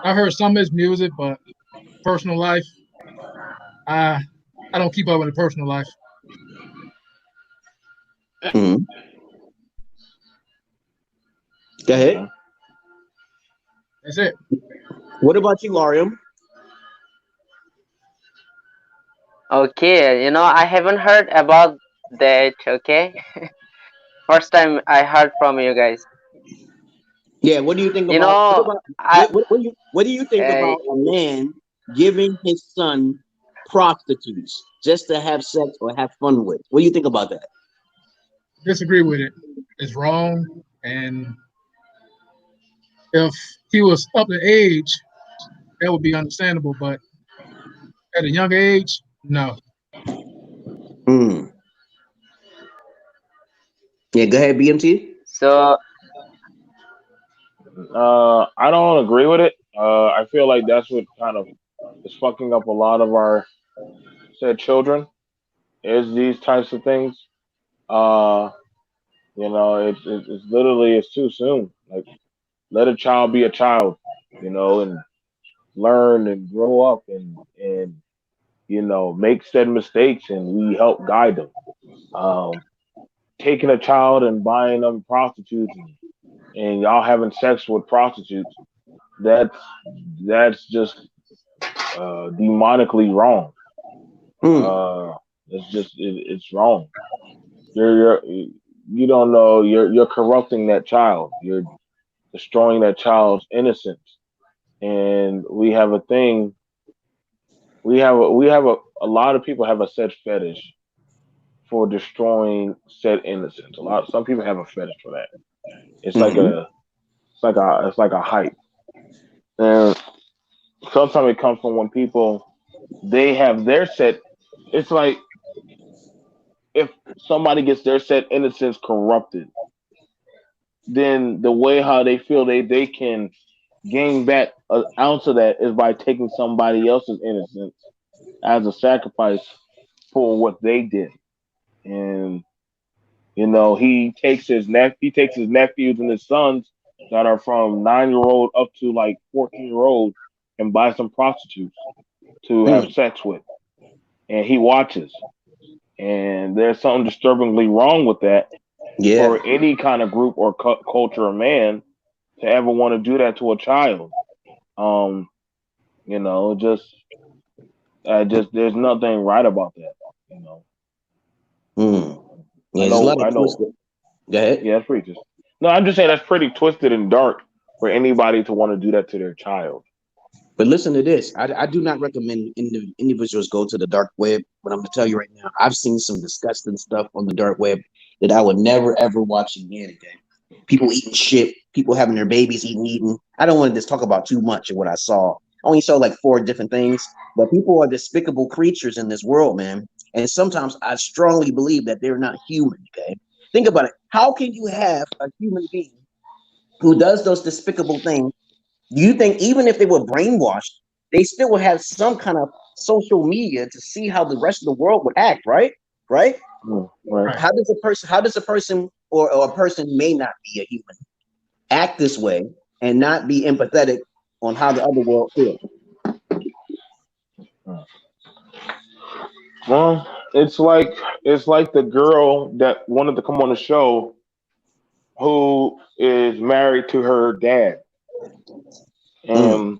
I heard some of his music, but personal life, I I don't keep up with the personal life. Mhm. Go ahead. Okay. That's it. What about you, Larium? Okay, I haven't heard about that. Okay, first time I heard from you guys. Yeah, what do you think You about know, I what do you think uh, about a man giving his son prostitutes just to have sex or have fun with? What do you think about that? Disagree with it. It's wrong. And if he was up to age, that would be understandable. But at a young age, no. Hmm. Yeah, go ahead, BMT. so I don't agree with it. I feel like that's what kind of is fucking up a lot of our said children is these types of things. Uh, it's literally it's too soon. Like let a child be a child, and learn and grow up and make said mistakes and we help guide them. Um, Taking a child and buying them prostitutes and y'all having sex with prostitutes, that's that's just demonically wrong. Hmm. Uh, it's wrong. You're you don't know you're corrupting that child. You're destroying that child's innocence. And we have a thing. A lot of people have a set fetish for destroying said innocence. Some people have a fetish for that. It's like Hmm. a hype. And sometimes it comes from when people they have their set. It's like if somebody gets their set innocence corrupted, then the way how they feel they can gain back an ounce of that is by taking somebody else's innocence as a sacrifice for what they did. And he takes his nephews and his sons that are from 9-year old up to like 14-year old and buys some prostitutes to have Hmm. sex with, and he watches. And there's something disturbingly wrong with that Yeah. for any kind of group or culture or man to ever want to do that to a child. Um, you know, just there's nothing right about that. You know, Hmm. I Yeah, there's a know, lot of I know. twisted. Go ahead. Yeah, that's pretty just. No, I'm just saying that's pretty twisted and dark for anybody to want to do that to their child. But listen to this. I do not recommend individuals go to the dark web. But I'm gonna tell you right now, I've seen some disgusting stuff on the dark web that I would never ever watch again. Okay, people eating shit, people having their babies eating. I don't want to just talk about too much of what I saw. I only saw like 4 different things, but people are despicable creatures in this world, man. And sometimes I strongly believe that they're not human. Okay, think about it. How can you have a human being who does those despicable things? Do you think even if they were brainwashed, they still would have some kind of social media to see how the rest of the world would act, right? Right? Right. Right. How does a person or a person may not be a human act this way and not be empathetic on how the other world feels? Well, it's like the girl that wanted to come on the show who is married to her dad, Mm,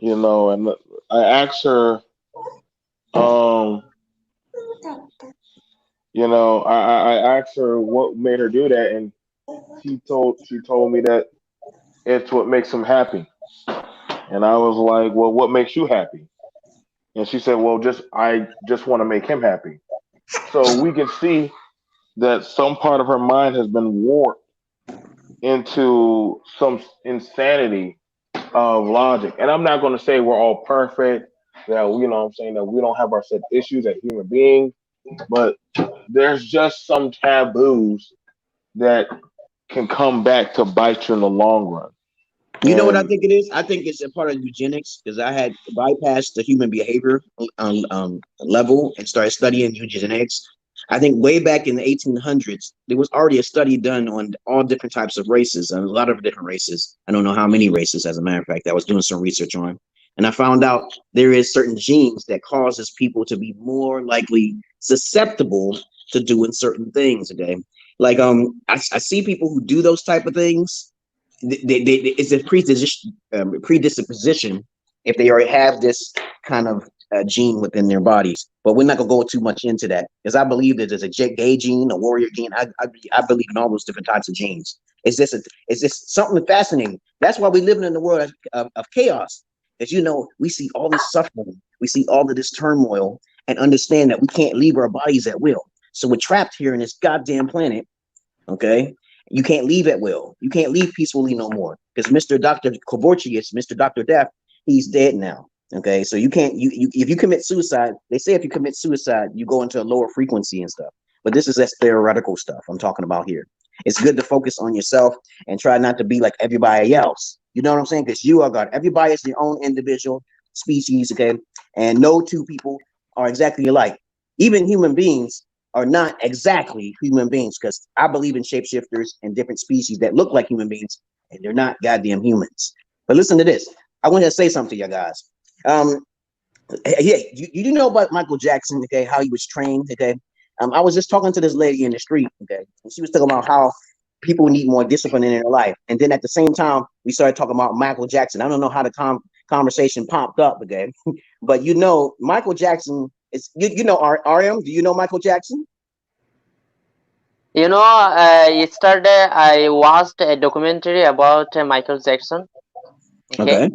and and I asked her, um, I asked her what made her do that, and she told me that it's what makes him happy, and I was like, well, what makes you happy? And she said, well, I just want to make him happy. So we can see that some part of her mind has been warped into some insanity of logic. And I'm not going to say we're all perfect, that, I'm saying that we don't have our set issues as human beings, but there's just some taboos that can come back to bite you in the long run. You know what I And think it is? I think it's a part of eugenics because I had bypassed the human behavior level and started studying eugenics. I think way back in the 1800s, there was already a study done on all different types of races and a lot of different races. I don't know how many races, as a matter of fact, I was doing some research on. And I found out there is certain genes that causes people to be more likely susceptible to doing certain things. Okay, like I see people who do those type of things, it's a predisposition if they already have this kind of gene within their bodies. But we're not gonna go too much into that because I believe that there's a gay gene, a warrior gene. I believe in all those different types of genes. It's just something fascinating. That's why we living in the world of chaos. As you know, we see all this suffering, we see all of this turmoil, and understand that we can't leave our bodies at will. So we're trapped here in this goddamn planet. Okay, you can't leave at will. You can't leave peacefully no more because Mr. Dr. Kovorchius, Mr. Dr. Death, he's dead now. Okay, so you can't you if you commit suicide, they say if you commit suicide, you go into a lower frequency and stuff. But this is that theoretical stuff I'm talking about here. It's good to focus on yourself and try not to be like everybody else. You know what I'm saying? Because you are God. Everybody is their own individual species, okay? And no two people are exactly alike. Even human beings are not exactly human beings because I believe in shapeshifters and different species that look like human beings and they're not goddamn humans. But listen to this. I want to say something to you guys. Yeah, you know about Michael Jackson, okay, how he was trained, okay? I was just talking to this lady in the street, okay, and she was talking about how people need more discipline in their life. And then at the same time, we started talking about Michael Jackson. I don't know how the conversation popped up, okay, but you know, Michael Jackson is, you know, RM, do you know Michael Jackson? You know, yesterday I watched a documentary about Michael Jackson. Okay.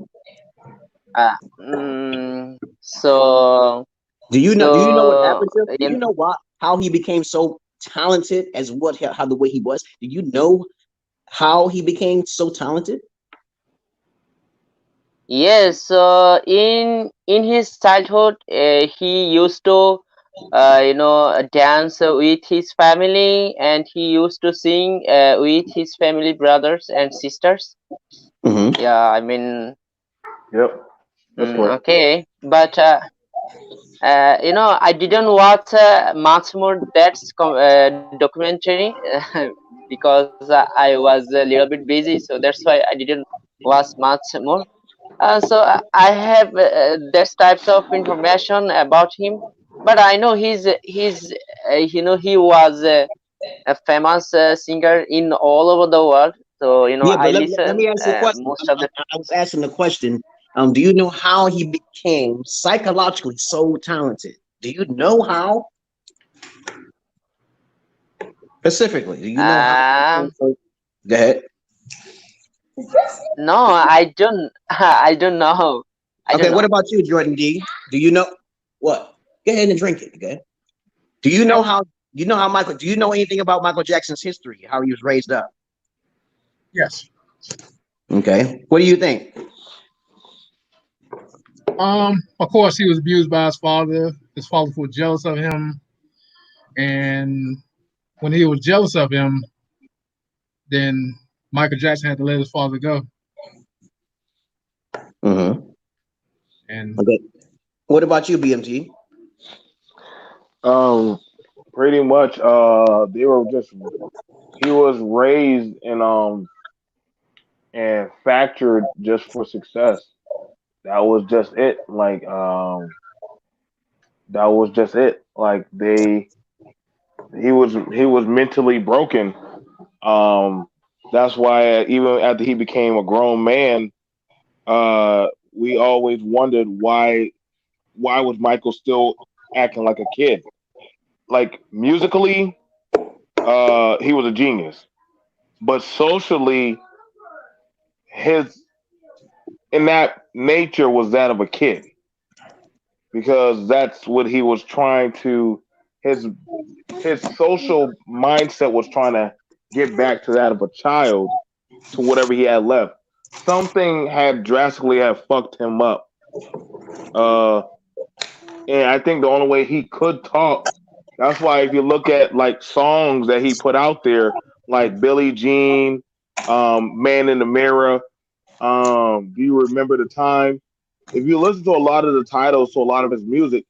So do you know what happened to him? Do you you know how he became so talented as how the way he was? Do you know how he became so talented? Yes, in his childhood, he used to, dance with his family, and he used to sing with his family brothers and sisters. Mm-hmm. Yeah, I mean, Yep. That's correct. okay, but you know, I didn't watch much more that documentary because I was a little bit busy, so that's why I didn't watch much more. So I have this types of information about him, but I know you know, he was a famous singer in all over the world. So you know, Yeah, I but let listen me ask you a question. most of the. I was asking the question. Do you know how he became psychologically so talented? Do you know how? Specifically, do you know how he became so? Go ahead. No, I don't. I don't know. I don't Okay, what know. about you, Jordan D? Do you know what? Go ahead and drink it. Okay. Do you know how? You know how Michael? Do you know anything about Michael Jackson's history? How he was raised up? Yes. Okay. What do you think? Of course, he was abused by his father. His father was jealous of him, and when he was jealous of him, then Michael Jackson had to let his father go. Mm-hmm. And Okay. What about you, BMT? Pretty much. They were just he was raised and factored just for success. That was just it. Like that was just it. Like he was mentally broken. Um, that's why even after he became a grown man, we always wondered why was Michael still acting like a kid? Like musically, he was a genius, but socially, his in that nature was that of a kid because that's what he was trying to his his social mindset was trying to get back to that of a child to whatever he had left. Something had drastically had fucked him up. Uh, and I think the only way he could talk, that's why if you look at like songs that he put out there, like Billie Jean, Man in the Mirror, do you remember the time? If you listen to a lot of the titles to a lot of his music,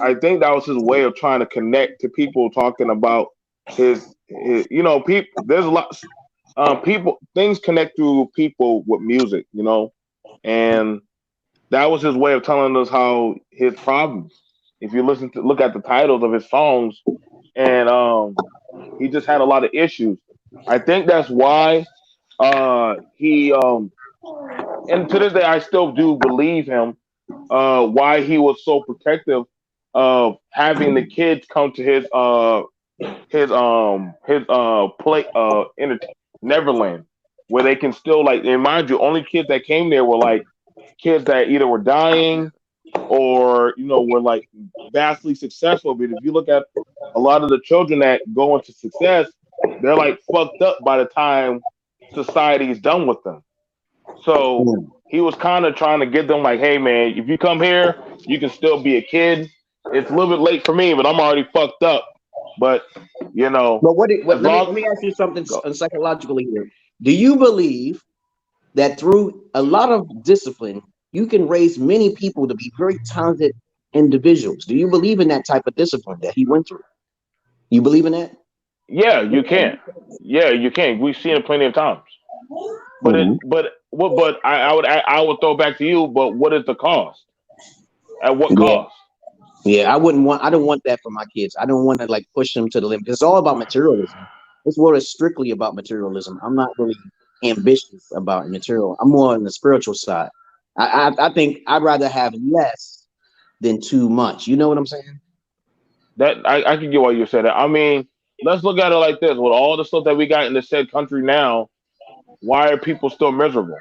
I think that was his way of trying to connect to people talking about his you know, people. There's a lot, people, things connect to people with music, you know, and that was his way of telling us how his problems. If you look at the titles of his songs, and he just had a lot of issues. I think that's why he and to this day I still do believe him why he was so protective of having the kids come to his play Neverland, where they can still like, and mind you, only kids that came there were like kids that either were dying or were like vastly successful. But if you look at a lot of the children that go into success, they're like fucked up by the time society's done with them. So he was kind of trying to get them like, hey man, if you come here, you can still be a kid. It's a little bit late for me, but I'm already fucked up. But But let me ask you something psychologically here. Do you believe that through a lot of discipline, you can raise many people to be very talented individuals? Do you believe in that type of discipline that he went through? You believe in that? Yeah, you can. Yeah, you can. We've seen it plenty of times. But I would throw back to you. But what is the cost? At what cost? Yeah, I don't want that for my kids. I don't want to like push them to the limit. It's all about materialism. This world is strictly about materialism. I'm not really ambitious about material. I'm more on the spiritual side. I think I'd rather have less than too much. You know what I'm saying? That I can get why you said that. I mean, let's look at it like this: with all the stuff that we got in the said country now, why are people still miserable?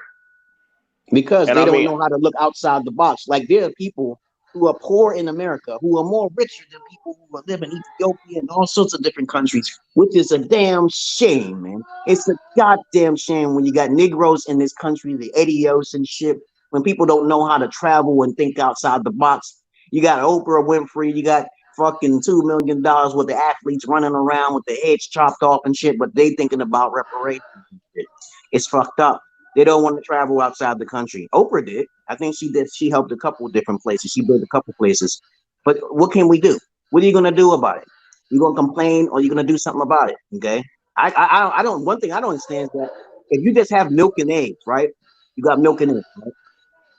Because they don't know how to look outside the box. Like there are people who are poor in America who are more richer than people who live in Ethiopia and all sorts of different countries, which is a damn shame, man. It's a goddamn shame when you got Negroes in this country, the idiots and shit, when people don't know how to travel and think outside the box. You got Oprah Winfrey, you got fucking $2 million worth of athletes running around with their heads chopped off and shit, but they thinking about reparations and shit. It's fucked up. They don't want to travel outside the country. Oprah did. I think she did. She helped a couple of different places. She built a couple places. But what can we do? What are you gonna do about it? You gonna complain or you gonna do something about it? Okay. I don't. One thing I don't understand is that if you just have milk and eggs, right? You got milk and eggs, right?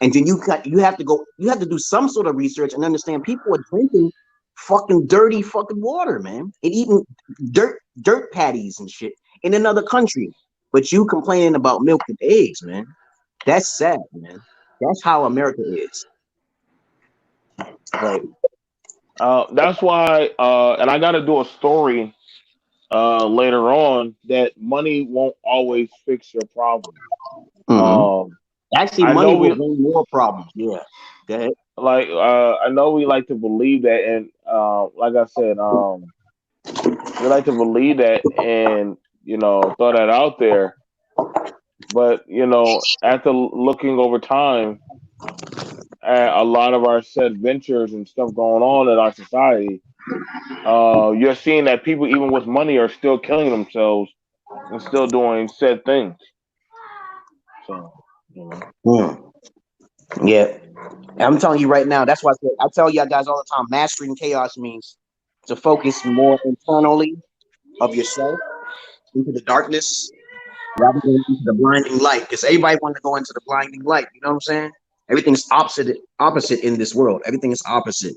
And then you have to do some sort of research and understand people are drinking fucking dirty fucking water, man, and eating dirt patties and shit in another country. But you complaining about milk and eggs, man. That's sad, man. That's how America is. Right. That's why, and I got to do a story later on that money won't always fix your problem. Actually, money will bring more problems. Yeah. Go ahead. Like, I know we like to believe that, and like I said, we like to believe that, and throw that out there. But after looking over time at a lot of our said ventures and stuff going on in our society, you're seeing that people, even with money, are still killing themselves and still doing said things. So, yeah, I'm telling you right now. That's why I tell you guys all the time. Mastering chaos means to focus more internally of yourself into the darkness rather than into the blinding light. Because everybody wants to go into the blinding light. You know what I'm saying? Everything's opposite in this world. Everything is opposite.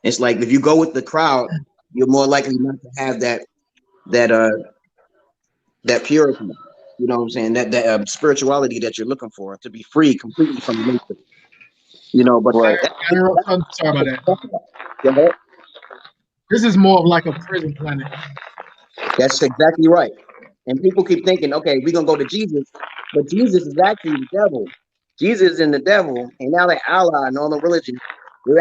It's like if you go with the crowd, you're more likely not to have that purity. You know what I'm saying? That spirituality that you're looking for, to be free completely from nature. But right. I'm sorry about that. This is more of like a prison planet. That's exactly right. And people keep thinking, okay, we're gonna go to Jesus, but Jesus is actually the devil. Jesus and the devil, and now they're ally in all the religion. They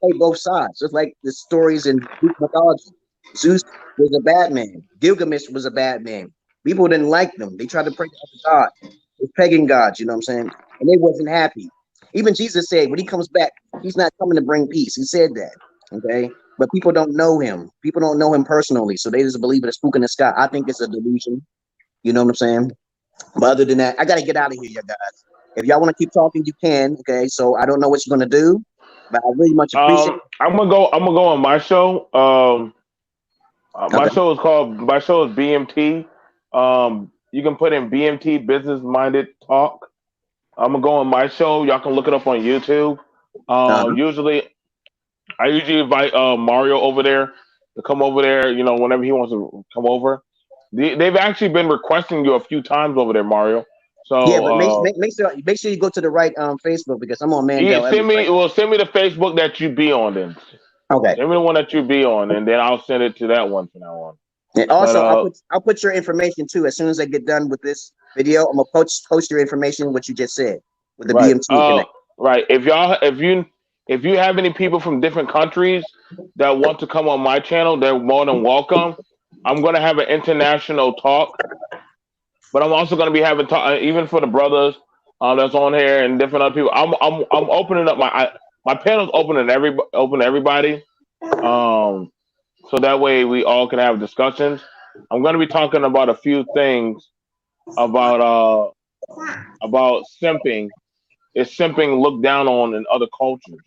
play both sides, just like the stories in Greek mythology. Zeus was a bad man. Gilgamesh was a bad man. People didn't like them. They tried to pray to other gods, the pagan gods. You know what I'm saying? And they wasn't happy. Even Jesus said when he comes back, he's not coming to bring peace. He said that. Okay. But people don't know him. People don't know him personally. So they just believe in a spook in the sky. I think it's a delusion. You know what I'm saying? But other than that, I got to get out of here, you guys. If y'all want to keep talking, you can. Okay. So I don't know what you're going to do, but I really much appreciate it. I'm going to go on my show. My show is BMT. You can put in BMT, Business Minded Talk. I'm going to go on my show. Y'all can look it up on YouTube. I usually invite Mario over there to come over there, whenever he wants to come over. They've actually been requesting you a few times over there, Mario. So Yeah, but make sure you go to the right Facebook because I'm on you Mandel. send me send me the Facebook that you be on then. Okay. Send me the one that you be on, and then I'll send it to that one from now on. And also, I'll put your information too. As soon as I get done with this video, I'm gonna post your information, what you just said, with the right. BMT connect. Right. If you have any people from different countries that want to come on my channel, they're more than welcome. I'm gonna have an international talk, but I'm also gonna be having talk even for the brothers that's on here and different other people. I'm opening up my panel's open to everybody. So that way we all can have discussions. I'm going to be talking about a few things about simping. Is simping looked down on in other cultures?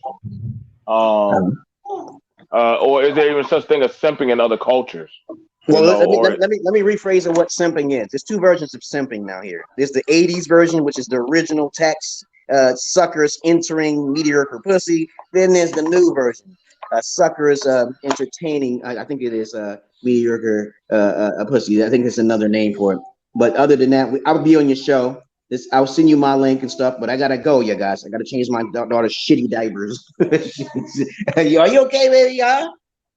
Or is there even such thing as simping in other cultures? Well, let me rephrase of what simping is. There's two versions of simping now here. There's the 80s version, which is the original text, suckers entering mediocre pussy. Then there's the new version, suckers entertaining. I think it is mediocre pussy. I think there's another name for it. But other than that, I'll be on your show. I'll send you my link and stuff. But I gotta go, you guys. I gotta change my daughter's shitty diapers. Are you okay, baby?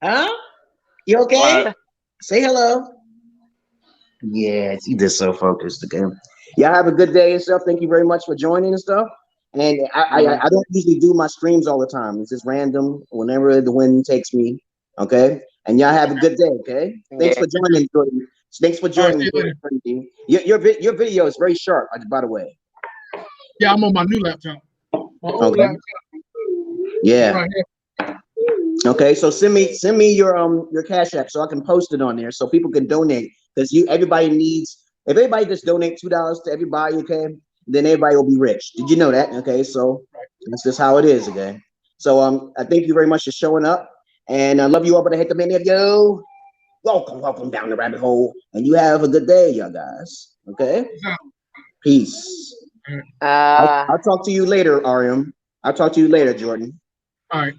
Huh? You okay? Say hello. Yeah, he's just so focused. Okay. Y'all have a good day and stuff. Thank you very much for joining and stuff. And I don't usually do my streams all the time. It's just random whenever the wind takes me. Okay. And y'all have a good day. Okay. Thanks for joining, Jordan. Thanks for joining. Your video is very sharp, by the way. Yeah, I'm on my new laptop. My old laptop. Yeah. Right here. Okay, so send me your Cash App so I can post it on there so people can donate, because everybody needs, if everybody just donate $2 to everybody, okay, then everybody will be rich. Did you know that? Okay, so that's just how it is. Okay, so I thank you very much for showing up, and I love you all, but I hate the many of you. Welcome down the rabbit hole, and you have a good day, y'all guys. Okay, peace. I'll talk to you later, Ariam. I'll talk to you later, Jordan. All right.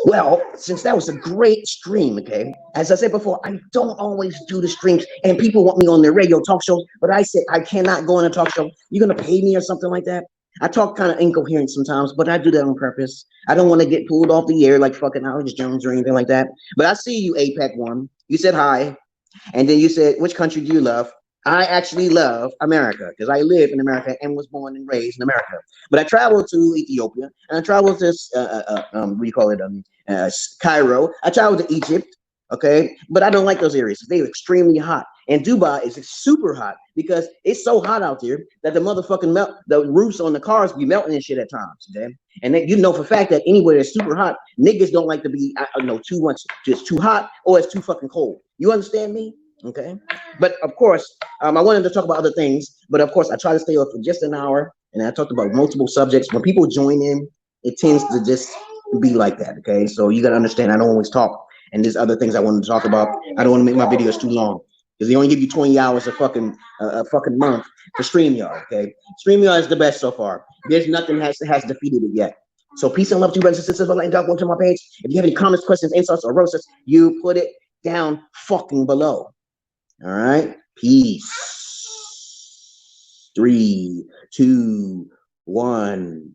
Well, since that was a great stream, okay, as I said before, I don't always do the streams, and people want me on their radio talk shows, but I said I cannot go on a talk show. You're gonna pay me or something like that? I talk kind of incoherent sometimes, but I do that on purpose. I don't want to get pulled off the air like fucking Alex Jones or anything like that. But I see you, APEC One. You said hi, and then you said, which country do you love? I actually love America because I live in America and was born and raised in America. But I traveled to Ethiopia and I traveled to what do you call it? Cairo. I traveled to Egypt. Okay, but I don't like those areas. They're extremely hot, and Dubai is super hot because it's so hot out there that the motherfucking the roofs on the cars be melting and shit at times. Okay, and then you know for a fact that anywhere that's super hot, niggas don't like to be too much, just too hot or it's too fucking cold. You understand me? Okay, but of course, I wanted to talk about other things, but of course, I try to stay up for just an hour, and I talked about multiple subjects. When people join in, it tends to just be like that. Okay, so you gotta understand, I don't always talk, and there's other things I want to talk about. I don't want to make my videos too long because they only give you 20 hours a fucking month for Streamyard. Okay, Streamyard is the best so far. There's nothing has defeated it yet. So peace and love to you, brothers and sisters. Go to my page. If you have any comments, questions, insults, or roasts, you put it down fucking below. All right. Peace. 3, 2, 1.